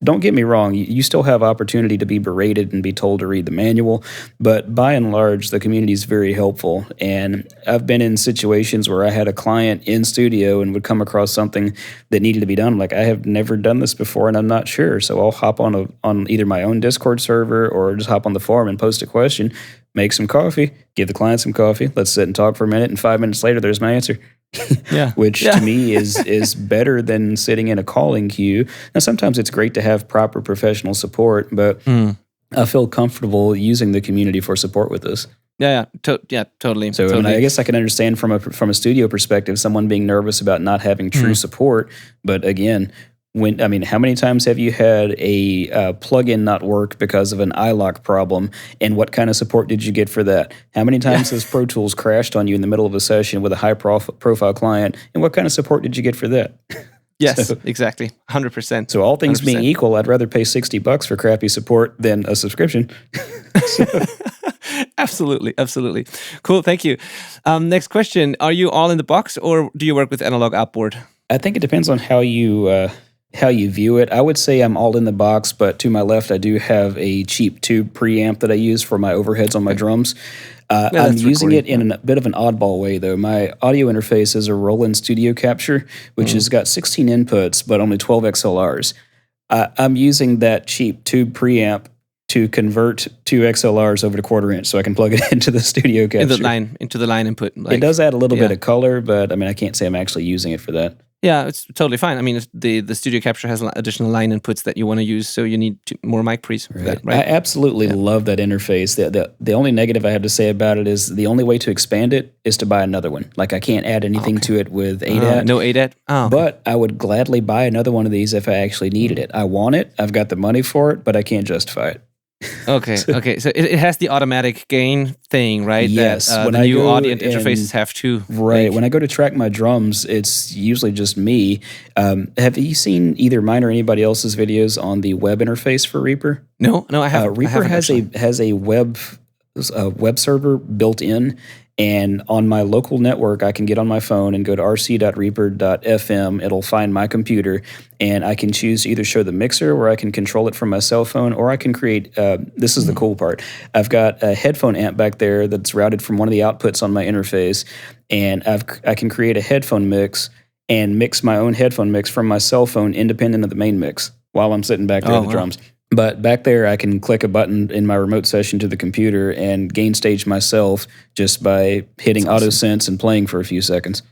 Don't get me wrong. You still have opportunity to be berated and be told to read the manual, but by and large, the community is very helpful. And I've been in situations where I had a client in studio and would come across something that needed to be done. Like, I have never done this before, and I'm not sure. So I'll hop on either my own Discord server or just hop on the forum and post a question, make some coffee, give the client some coffee. Let's sit and talk for a minute, and 5 minutes later, there's my answer. Which to me is better than sitting in a calling queue. Now, sometimes it's great to have proper professional support, but I feel comfortable using the community for support with this. Totally. So, and I guess I can understand from a studio perspective, someone being nervous about not having true support. But again, how many times have you had a plugin not work because of an iLock problem, and what kind of support did you get for that? How many times has Pro Tools crashed on you in the middle of a session with a high-profile client, and what kind of support did you get for that? Yes, exactly, 100%. So all things 100%. Being equal, I'd rather pay $60 for crappy support than a subscription. Absolutely. Cool, thank you. Next question, are you all in the box, or do you work with analog outboard? I think it depends on how you view it. I would say I'm all in the box, but to my left, I do have a cheap tube preamp that I use for my overheads on my drums. I'm using it in a bit of an oddball way, though. My audio interface is a Roland Studio Capture, which has got 16 inputs, but only 12 XLRs. I'm using that cheap tube preamp to convert 2 XLRs over to 1/4 inch so I can plug it into the studio capture. Into the line input. Like, it does add a little bit of color, but I mean, I can't say I'm actually using it for that. Yeah, it's totally fine. I mean, the studio capture has additional line inputs that you want to use, so you need more mic pre's for that, right? I absolutely love that interface. The only negative I have to say about it is the only way to expand it is to buy another one. Like, I can't add anything to it with ADAT. No ADAT? Oh, okay. But I would gladly buy another one of these if I actually needed it. I want it. I've got the money for it, but I can't justify it. Okay. So it has the automatic gain thing, right? Yes. That the new audio interfaces have too. Right. Like, when I go to track my drums, it's usually just me. Have you seen either mine or anybody else's videos on the web interface for Reaper? No, I haven't. Reaper has a web server built in. And on my local network, I can get on my phone and go to rc.reaper.fm. It'll find my computer, and I can choose to either show the mixer, where I can control it from my cell phone, or I can create, this is the cool part, I've got a headphone amp back there that's routed from one of the outputs on my interface, and I can create a headphone mix and mix my own headphone mix from my cell phone independent of the main mix while I'm sitting back there with the drums. But back there, I can click a button in my remote session to the computer and gain stage myself just by hitting auto sense and playing for a few seconds.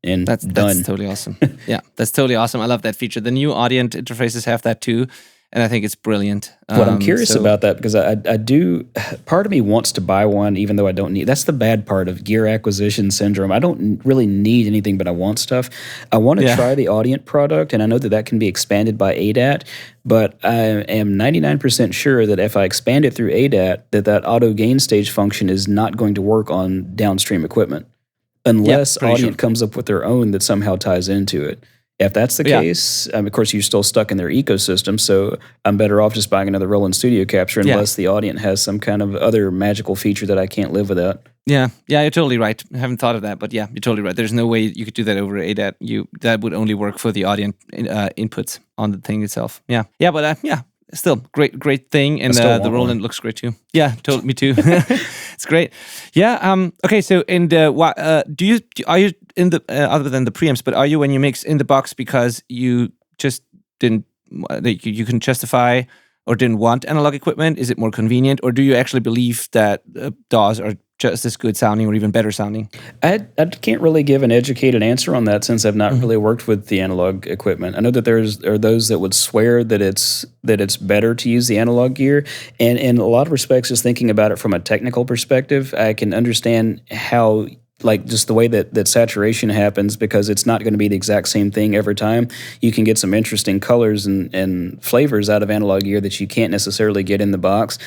And that's done. That's totally awesome. Yeah, that's totally awesome. I love that feature. The new audio interfaces have that too, and I think it's brilliant. What I'm curious about that, because I do, part of me wants to buy one even though I don't need, that's the bad part of gear acquisition syndrome. I don't really need anything, but I want stuff. I want to try the Audient product, and I know that can be expanded by ADAT, but I am 99% sure that if I expand it through ADAT, that auto gain stage function is not going to work on downstream equipment unless Audient comes up with their own that somehow ties into it. If that's the case, of course, you're still stuck in their ecosystem, so I'm better off just buying another Roland Studio Capture unless the Audient has some kind of other magical feature that I can't live without. Yeah, you're totally right. I haven't thought of that, but yeah, you're totally right. There's no way you could do that over ADAT. That would only work for the Audient inputs on the thing itself. Yeah, but still great thing, and the Roland looks great too. Yeah, totally, me too. It's great. Yeah. Okay. So, are you in the other than the preamps? But are you, when you mix, in the box because you just didn't you can justify or didn't want analog equipment? Is it more convenient, or do you actually believe that DAWs are just as good sounding or even better sounding? I can't really give an educated answer on that since I've not really worked with the analog equipment. I know that there are those that would swear that it's better to use the analog gear, and in a lot of respects, just thinking about it from a technical perspective, I can understand how, like, just the way that saturation happens, because it's not going to be the exact same thing every time. You can get some interesting colors and flavors out of analog gear that you can't necessarily get in the box.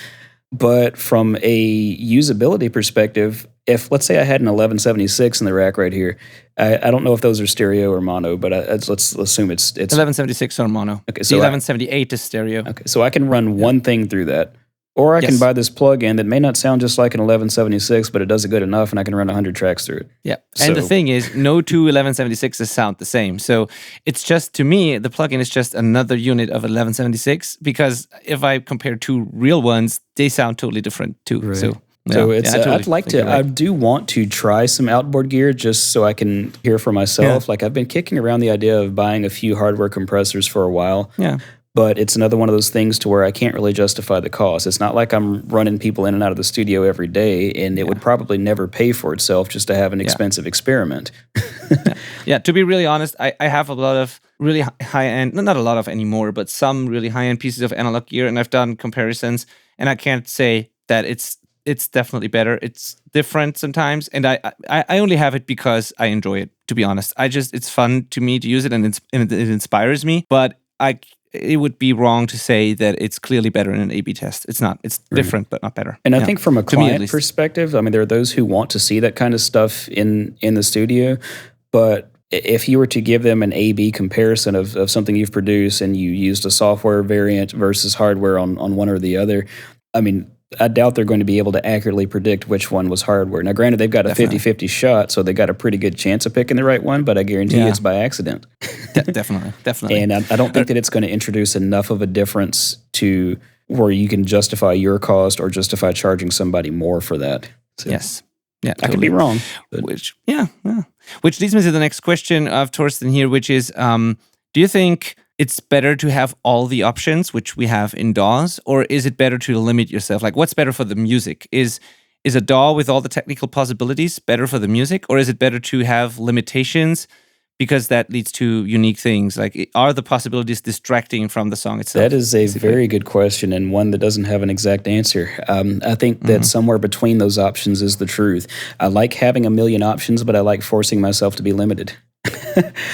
But from a usability perspective, if, let's say I had an 1176 in the rack right here, I don't know if those are stereo or mono, but let's assume it's 1176 or mono. Okay, so the 1178 is stereo. Okay, so I can run one thing through that. Or I can buy this plug-in that may not sound just like an 1176, but it does it good enough, and I can run 100 tracks through it. Yeah, and the thing is, no two 1176s sound the same. So it's just, to me, the plug-in is just another unit of 1176, because if I compare two real ones, they sound totally different too. Right. So it's, I do want to try some outboard gear just so I can hear for myself. Yeah. Like, I've been kicking around the idea of buying a few hardware compressors for a while. Yeah. But it's another one of those things to where I can't really justify the cost. It's not like I'm running people in and out of the studio every day, and it would probably never pay for itself just to have an expensive experiment. To be really honest, I have a lot of really high-end, not a lot of anymore, but some really high-end pieces of analog gear, and I've done comparisons, and I can't say that it's definitely better. It's different sometimes, and I only have it because I enjoy it, to be honest. It's fun to me to use it, and it inspires me, but it would be wrong to say that it's clearly better in an A/B test. It's not. It's different, but not better. And I think from a client perspective, I mean, there are those who want to see that kind of stuff in the studio, but if you were to give them an A/B comparison of something you've produced and you used a software variant versus hardware on one or the other, I mean, I doubt they're going to be able to accurately predict which one was hardware. Now, granted, they've got a 50-50 shot, so they got a pretty good chance of picking the right one, but I guarantee you it's by accident. Definitely. And I don't think that it's going to introduce enough of a difference to where you can justify your cost or justify charging somebody more for that. So, yes. Yeah, I could be wrong. Which leads me to the next question of Torsten here, which is, do you think it's better to have all the options, which we have in DAWs, or is it better to limit yourself? Like, what's better for the music? Is a DAW with all the technical possibilities better for the music, or is it better to have limitations because that leads to unique things? Like, are the possibilities distracting from the song itself? That is a very good question, and one that doesn't have an exact answer. I think that somewhere between those options is the truth. I like having a million options, but I like forcing myself to be limited.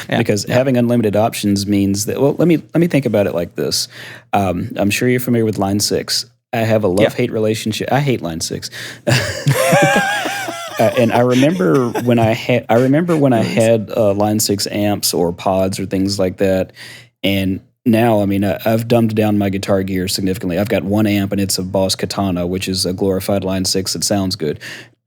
Because having unlimited options means that, well, let me think about it like this. I'm sure you're familiar with line 6. I have a love-hate relationship. I hate line 6. And I remember when I had line 6 amps or pods or things like that. And now, I mean, I've dumbed down my guitar gear significantly. I've got one amp, and it's a Boss Katana, which is a glorified line 6 that sounds good.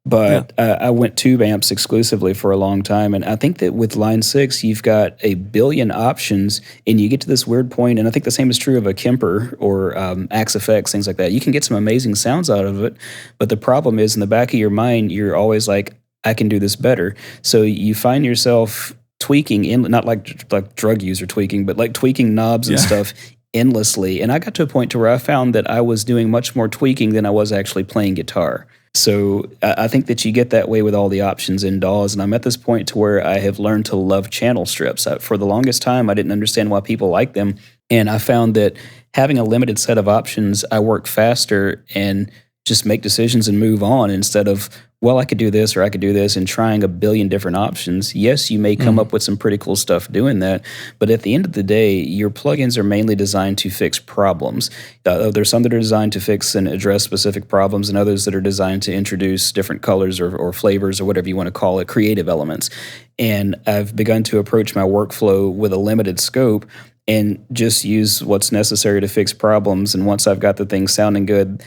But I went tube amps exclusively for a long time. And I think that with line 6, you've got a billion options, and you get to this weird point, and I think the same is true of a Kemper or Axe Effects, things like that. You can get some amazing sounds out of it, but the problem is in the back of your mind, you're always like, I can do this better. So you find yourself tweaking, not like drug user tweaking, but like tweaking knobs and stuff endlessly. And I got to a point to where I found that I was doing much more tweaking than I was actually playing guitar. So I think that you get that way with all the options in DAWs, and I'm at this point to where I have learned to love channel strips. For the longest time, I didn't understand why people like them, and I found that having a limited set of options, I work faster and just make decisions and move on instead of, well, I could do this or I could do this, and trying a billion different options. Yes, you may come up with some pretty cool stuff doing that, but at the end of the day, your plugins are mainly designed to fix problems. There's some that are designed to fix and address specific problems, and others that are designed to introduce different colors or flavors or whatever you want to call it, creative elements. And I've begun to approach my workflow with a limited scope and just use what's necessary to fix problems. And once I've got the thing sounding good,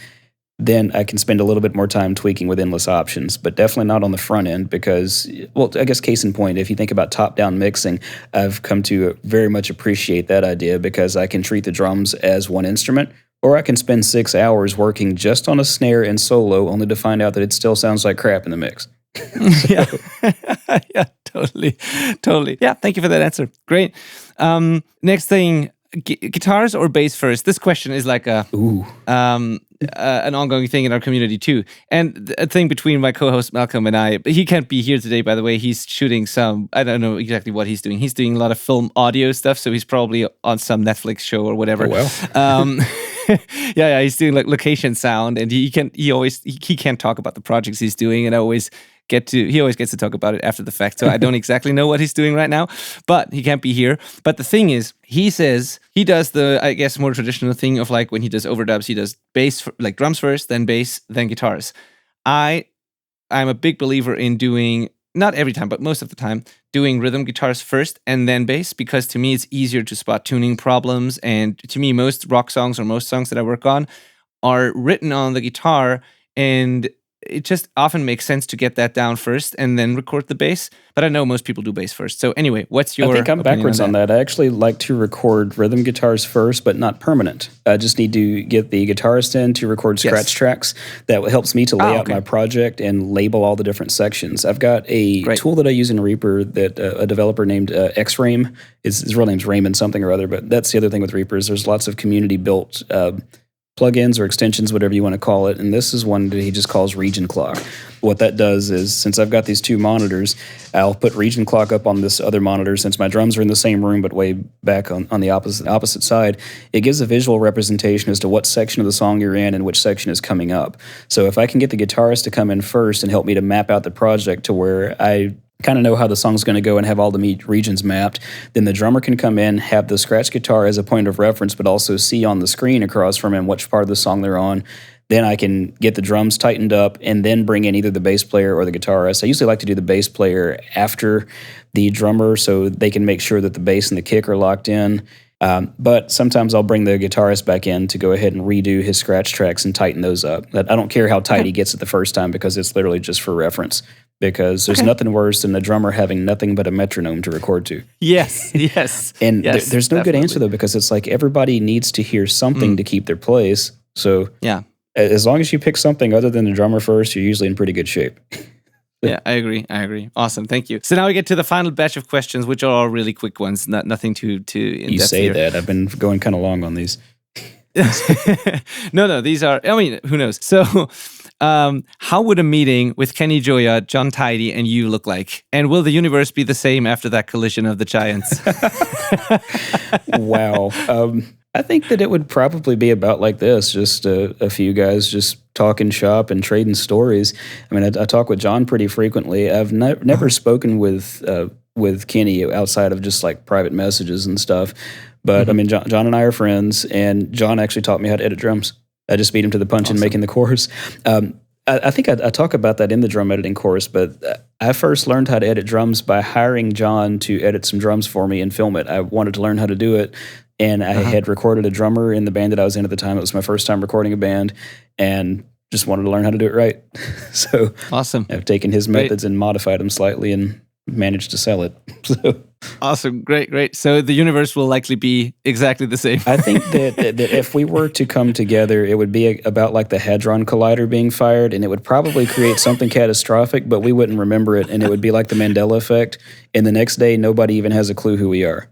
then I can spend a little bit more time tweaking with endless options, but definitely not on the front end because, well, I guess case in point, if you think about top-down mixing, I've come to very much appreciate that idea because I can treat the drums as one instrument, or I can spend 6 hours working just on a snare and solo only to find out that it still sounds like crap in the mix. Yeah, yeah, totally. Yeah, thank you for that answer. Great. Next thing, guitars or bass first? This question is like an ongoing thing in our community too. And a thing between my co-host Malcolm and I, he can't be here today, by the way. He's shooting some, I don't know exactly what he's doing. He's doing a lot of film audio stuff, so he's probably on some Netflix show or whatever. Oh, well. Yeah, he's doing like location sound, and he can't talk about the projects he's doing, and he always gets to talk about it after the fact. So I don't exactly know what he's doing right now, but he can't be here. But the thing is, he says he does the, I guess, more traditional thing of like when he does overdubs, he does bass, like drums first, then bass, then guitars. I'm a big believer in doing, not every time, but most of the time, doing rhythm guitars first and then bass, because to me it's easier to spot tuning problems. And to me, most rock songs or most songs that I work on are written on the guitar, and it just often makes sense to get that down first and then record the bass. But I know most people do bass first. So anyway, what's your I think I'm backwards on that. I actually like to record rhythm guitars first, but not permanent. I just need to get the guitarist in to record scratch tracks. That helps me to lay out my project and label all the different sections. I've got a tool that I use in Reaper that a developer named X-Rame. His real name's Raymond something or other, but that's the other thing with Reaper is there's lots of community-built plugins or extensions, whatever you want to call it, and this is one that he just calls Region Clock. What that does is, since I've got these two monitors, I'll put Region Clock up on this other monitor. Since my drums are in the same room but way back on the opposite side, it gives a visual representation as to what section of the song you're in and which section is coming up. So if I can get the guitarist to come in first and help me to map out the project to where I kind of know how the song's going to go and have all the regions mapped, then the drummer can come in, have the scratch guitar as a point of reference, but also see on the screen across from him which part of the song they're on. Then I can get the drums tightened up and then bring in either the bass player or the guitarist. I usually like to do the bass player after the drummer so they can make sure that the bass and the kick are locked in. But sometimes I'll bring the guitarist back in to go ahead and redo his scratch tracks and tighten those up. I don't care how tight he gets it the first time because it's literally just for reference. Because there's nothing worse than the drummer having nothing but a metronome to record to. Yes. And there's no good answer, though, because it's like everybody needs to hear something to keep their place. So as long as you pick something other than the drummer first, you're usually in pretty good shape. Yeah, I agree. Awesome, thank you. So now we get to the final batch of questions, which are all really quick ones, nothing too in-depth. You say here. that. I've been going kind of long on these. No, these are, I mean, who knows? So, how would a meeting with Kenny Gioia, John Tidy, and you look like? And will the universe be the same after that collision of the giants? Wow. I think that it would probably be about like this, just a few guys just talking shop and trading stories. I mean, I talk with John pretty frequently. I've never spoken with Kenny outside of just like private messages and stuff. But I mean, John and I are friends, and John actually taught me how to edit drums. I just beat him to the punch in making the chorus. I think I talk about that in the drum editing course, but I first learned how to edit drums by hiring John to edit some drums for me and film it. I wanted to learn how to do it, and I had recorded a drummer in the band that I was in at the time. It was my first time recording a band, and just wanted to learn how to do it right. So awesome. I've taken his methods and modified them slightly and managed to sell it. So. Awesome. Great. So the universe will likely be exactly the same. I think that if we were to come together, it would be about like the Hadron Collider being fired, and it would probably create something catastrophic, but we wouldn't remember it, and it would be like the Mandela effect. And the next day, nobody even has a clue who we are.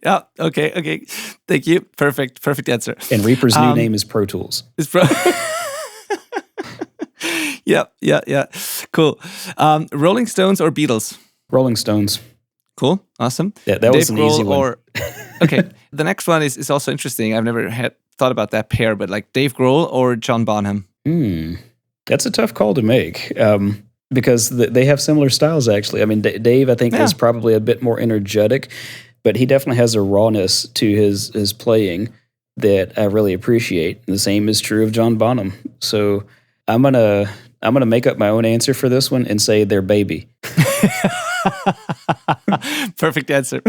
Yeah. Okay. Thank you. Perfect answer. And Reaper's new name is Pro Tools. Yeah. Cool. Rolling Stones or Beatles? Rolling Stones. Cool. Awesome. Yeah, that was an easy one. Okay. The next one is also interesting. I've never thought about that pair, but like Dave Grohl or John Bonham? That's a tough call to make because they have similar styles, actually. I mean, Dave, I think, is probably a bit more energetic, but he definitely has a rawness to his playing that I really appreciate. And the same is true of John Bonham. So I'm gonna make up my own answer for this one and say they're baby. Perfect answer.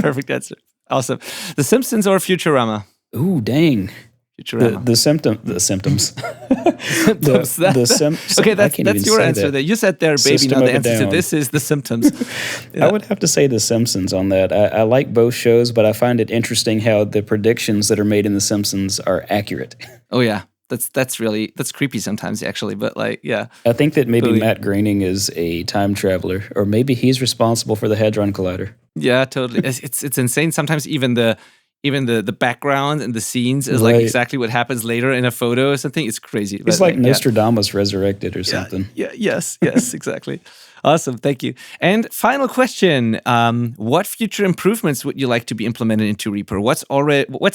Awesome. The Simpsons or Futurama? Ooh, dang. Futurama. The symptoms. Okay, that's your answer. That you said they're baby, not the answer. So this is The Symptoms. Yeah. I would have to say The Simpsons on that. I like both shows, but I find it interesting how the predictions that are made in The Simpsons are accurate. Oh yeah. That's creepy sometimes, actually, but like, yeah. I think that maybe Matt Groening is a time traveler, or maybe he's responsible for the Hadron Collider. Yeah, totally. It's insane. Sometimes even the background and the scenes is like exactly what happens later in a photo or something. It's crazy. It's like Nostradamus resurrected or something. Yes, exactly. Awesome, thank you. And final question: what future improvements would you like to be implemented into Reaper? What's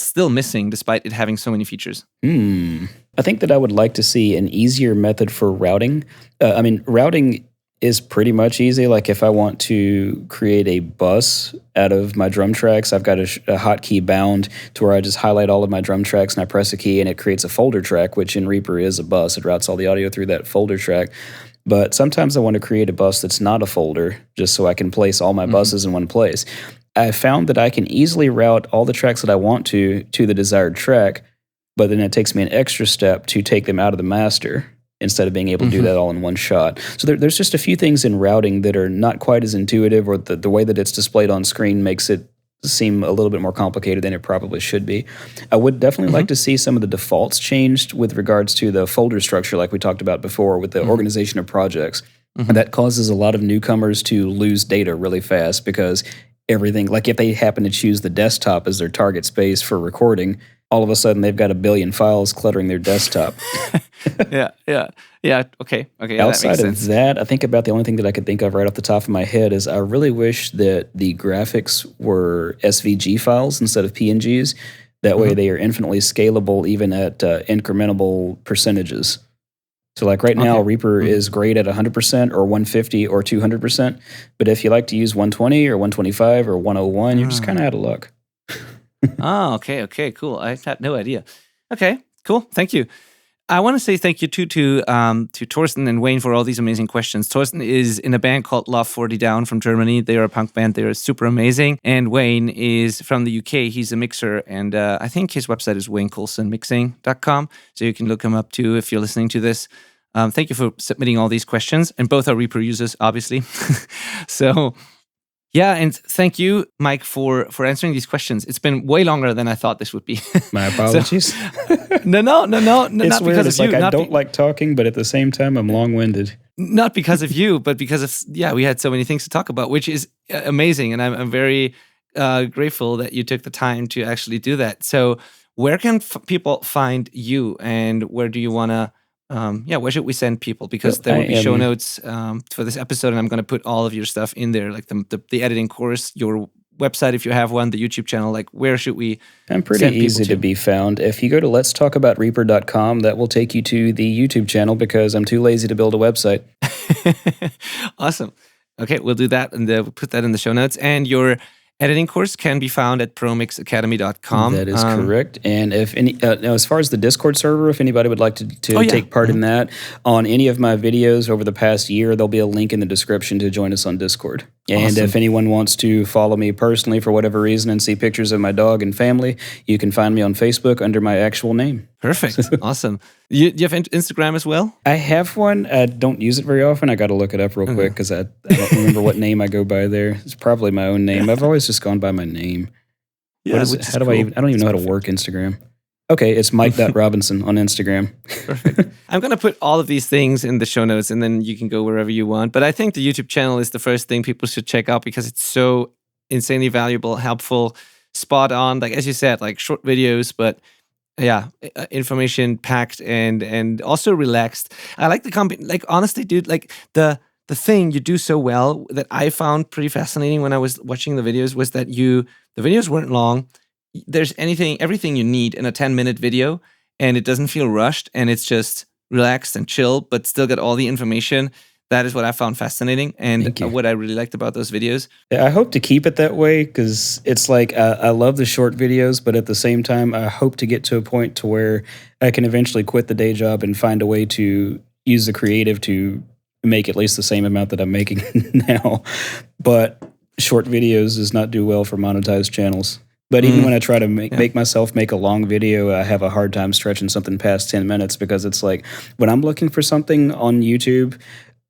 still missing despite it having so many features? I think that I would like to see an easier method for routing. Routing is pretty much easy. Like if I want to create a bus out of my drum tracks, I've got a hotkey bound to where I just highlight all of my drum tracks and I press a key and it creates a folder track, which in Reaper is a bus. It routes all the audio through that folder track. But sometimes I want to create a bus that's not a folder, just so I can place all my buses in one place. I found that I can easily route all the tracks that I want to the desired track, but then it takes me an extra step to take them out of the master instead of being able to do that all in one shot. So there's just a few things in routing that are not quite as intuitive, or the way that it's displayed on screen makes it seem a little bit more complicated than it probably should be. I would definitely like to see some of the defaults changed with regards to the folder structure like we talked about before with the organization of projects. And that causes a lot of newcomers to lose data really fast because everything, like if they happen to choose the desktop as their target space for recording, all of a sudden they've got a billion files cluttering their desktop. Yeah. Okay. Outside of that, I think about the only thing that I could think of right off the top of my head is I really wish that the graphics were SVG files instead of PNGs. That way they are infinitely scalable even at incrementable percentages. So like right now, Reaper is great at 100% or 150 or 200%. But if you like to use 120 or 125 or 101, you're just kind of out of luck. Okay, cool. I had no idea. Okay, cool. Thank you. I want to say thank you to Torsten and Wayne for all these amazing questions. Torsten is in a band called Love 40 Down from Germany. They are a punk band. They are super amazing. And Wayne is from the UK. He's a mixer. And I think his website is waynecolsonmixing.com. So you can look him up too if you're listening to this. Thank you for submitting all these questions. And both are Reaper users, obviously. So Yeah, and thank you, Myk, for answering these questions. It's been way longer than I thought this would be. My apologies. No, It's not weird. because It's of like you. I don't like talking, but at the same time, I'm long-winded. Not because of you, but because of we had so many things to talk about, which is amazing, and I'm very grateful that you took the time to actually do that. So, where can people find you, and where do you want to? Where should we send people? Because there will be show notes for this episode, and I'm going to put all of your stuff in there, like the editing course, your website if you have one, the YouTube channel. Like, where should we? I'm pretty easy to be found. If you go to letstalkaboutreaper.com, that will take you to the YouTube channel because I'm too lazy to build a website. Awesome. Okay, we'll do that, and we'll put that in the show notes. And your editing course can be found at promixacademy.com. That is correct. And if any, now as far as the Discord server, if anybody would like to take part in that, on any of my videos over the past year, there'll be a link in the description to join us on Discord. And if anyone wants to follow me personally for whatever reason and see pictures of my dog and family, you can find me on Facebook under my actual name. Perfect. Awesome. You have Instagram as well? I have one. I don't use it very often. I got to look it up real quick because I don't remember what name I go by there. It's probably my own name. I've always just gone by my name. Yeah, what is it? How do I don't even know how to work Instagram. Okay, it's Myk.Robinson on Instagram. Perfect. I'm going to put all of these things in the show notes, and then you can go wherever you want. But I think the YouTube channel is the first thing people should check out because it's so insanely valuable, helpful, spot on. Like, as you said, like short videos, but information packed and also relaxed. I like the like, honestly, dude, like the thing you do so well that I found pretty fascinating when I was watching the videos was that the videos weren't long. There's everything you need in a 10-minute video, and it doesn't feel rushed, and it's just relaxed and chill, but still got all the information. That is what I found fascinating, and what I really liked about those videos. I hope to keep it that way because it's like I love the short videos, but at the same time, I hope to get to a point to where I can eventually quit the day job and find a way to use the creative to make at least the same amount that I'm making now. But short videos does not do well for monetized channels. But even when I try to make myself make a long video, I have a hard time stretching something past 10 minutes because it's like when I'm looking for something on YouTube,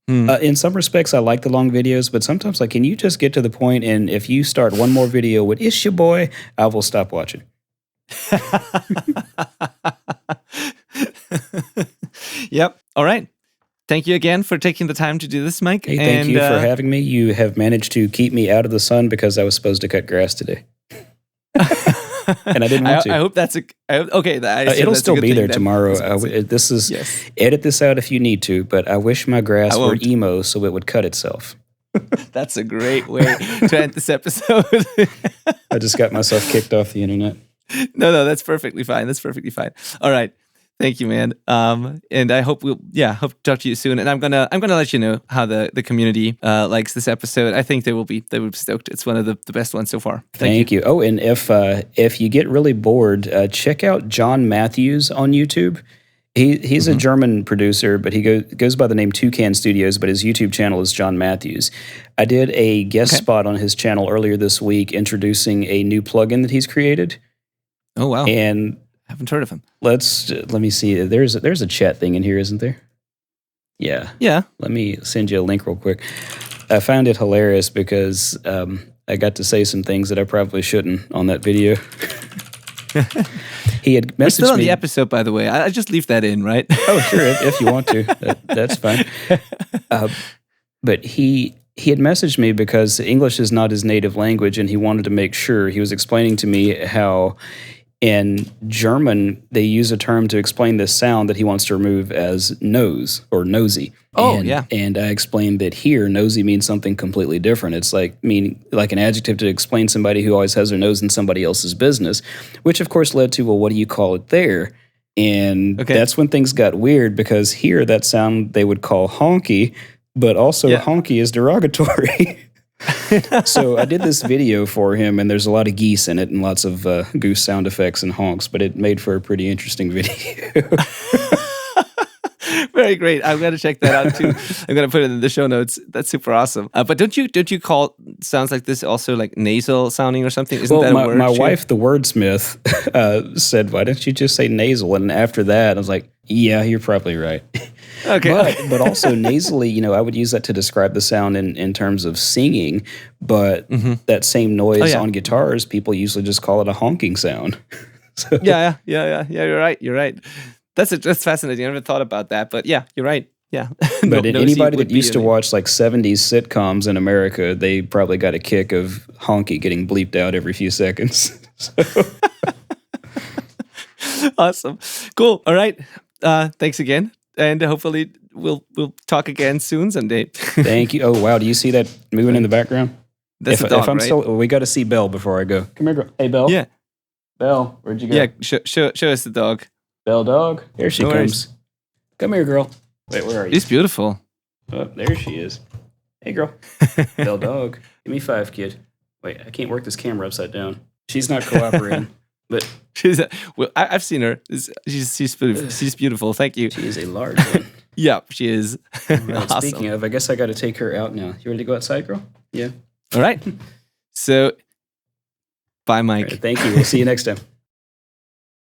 in some respects, I like the long videos, but sometimes, like, can you just get to the point? And if you start one more video with "It's your boy," I will stop watching. Yep. All right. Thank you again for taking the time to do this, Myk. Hey, thank you for having me. You have managed to keep me out of the sun because I was supposed to cut grass today. And I didn't want to. I hope that's okay. It'll still be there tomorrow. Edit this out if you need to, but I wish my grass were emo so it would cut itself. That's a great way to end this episode. I just got myself kicked off the internet. No, that's perfectly fine. That's perfectly fine. All right. Thank you, man. And I hope hope to talk to you soon. And I'm gonna let you know how the community likes this episode. I think they will be stoked. It's one of the best ones so far. Thank you. Oh, and if you get really bored, check out John Matthews on YouTube. He's a German producer, but he goes by the name Toucan Studios, but his YouTube channel is John Matthews. I did a guest spot on his channel earlier this week introducing a new plugin that he's created. Oh, wow. And I haven't heard of him. Let me see. There's a chat thing in here, isn't there? Yeah. Yeah. Let me send you a link real quick. I found it hilarious because I got to say some things that I probably shouldn't on that video. He had messaged me. We're still on the episode, by the way. I just leave that in, right? Oh, sure. If you want to, that's fine. But he had messaged me because English is not his native language, and he wanted to make sure. He was explaining to me how in German, they use a term to explain this sound that he wants to remove as nose or nosy. Oh, yeah. And I explained that here, nosy means something completely different. It's like an adjective to explain somebody who always has their nose in somebody else's business, which of course led to, well, what do you call it there? And that's when things got weird because here that sound they would call honky, but also honky is derogatory. So I did this video for him, and there's a lot of geese in it and lots of goose sound effects and honks, but it made for a pretty interesting video. Very great. I'm going to check that out too. I'm going to put it in the show notes. That's super awesome. But don't you call sounds like this also like nasal sounding or something? Isn't that a word? My wife, the wordsmith, said, "Why don't you just say nasal?" And after that, I was like, "Yeah, you're probably right." Okay. But also nasally, I would use that to describe the sound in terms of singing. But that same noise on guitars, people usually just call it a honking sound. So, Yeah. You're right. You're right. That's fascinating. I never thought about that, but yeah, you're right. Yeah. But anybody that used to watch like 70s sitcoms in America, they probably got a kick of honky getting bleeped out every few seconds. Awesome. Cool. All right. Thanks again. And hopefully we'll talk again soon someday. Thank you. Oh, wow. Do you see that moving in the background? That's a dog, if I'm right? still, we got to see Belle before I go. Come here, girl. Hey, Belle. Yeah. Belle, where'd you go? Yeah. Show us the dog. Belle dog. There she No comes. worries. Come here, girl. Wait, where are you? She's beautiful. Oh, there she is. Hey, girl. Belle dog. Give me 5, kid. Wait, I can't work this camera upside down. She's not cooperating. But I've seen her. She's beautiful. Thank you. She is a large one. Yeah, she is. Right, Awesome. Speaking of, I guess I got to take her out now. You ready to go outside, girl? Yeah. All right. So, bye, Myk. All right, thank you. We'll see you next time.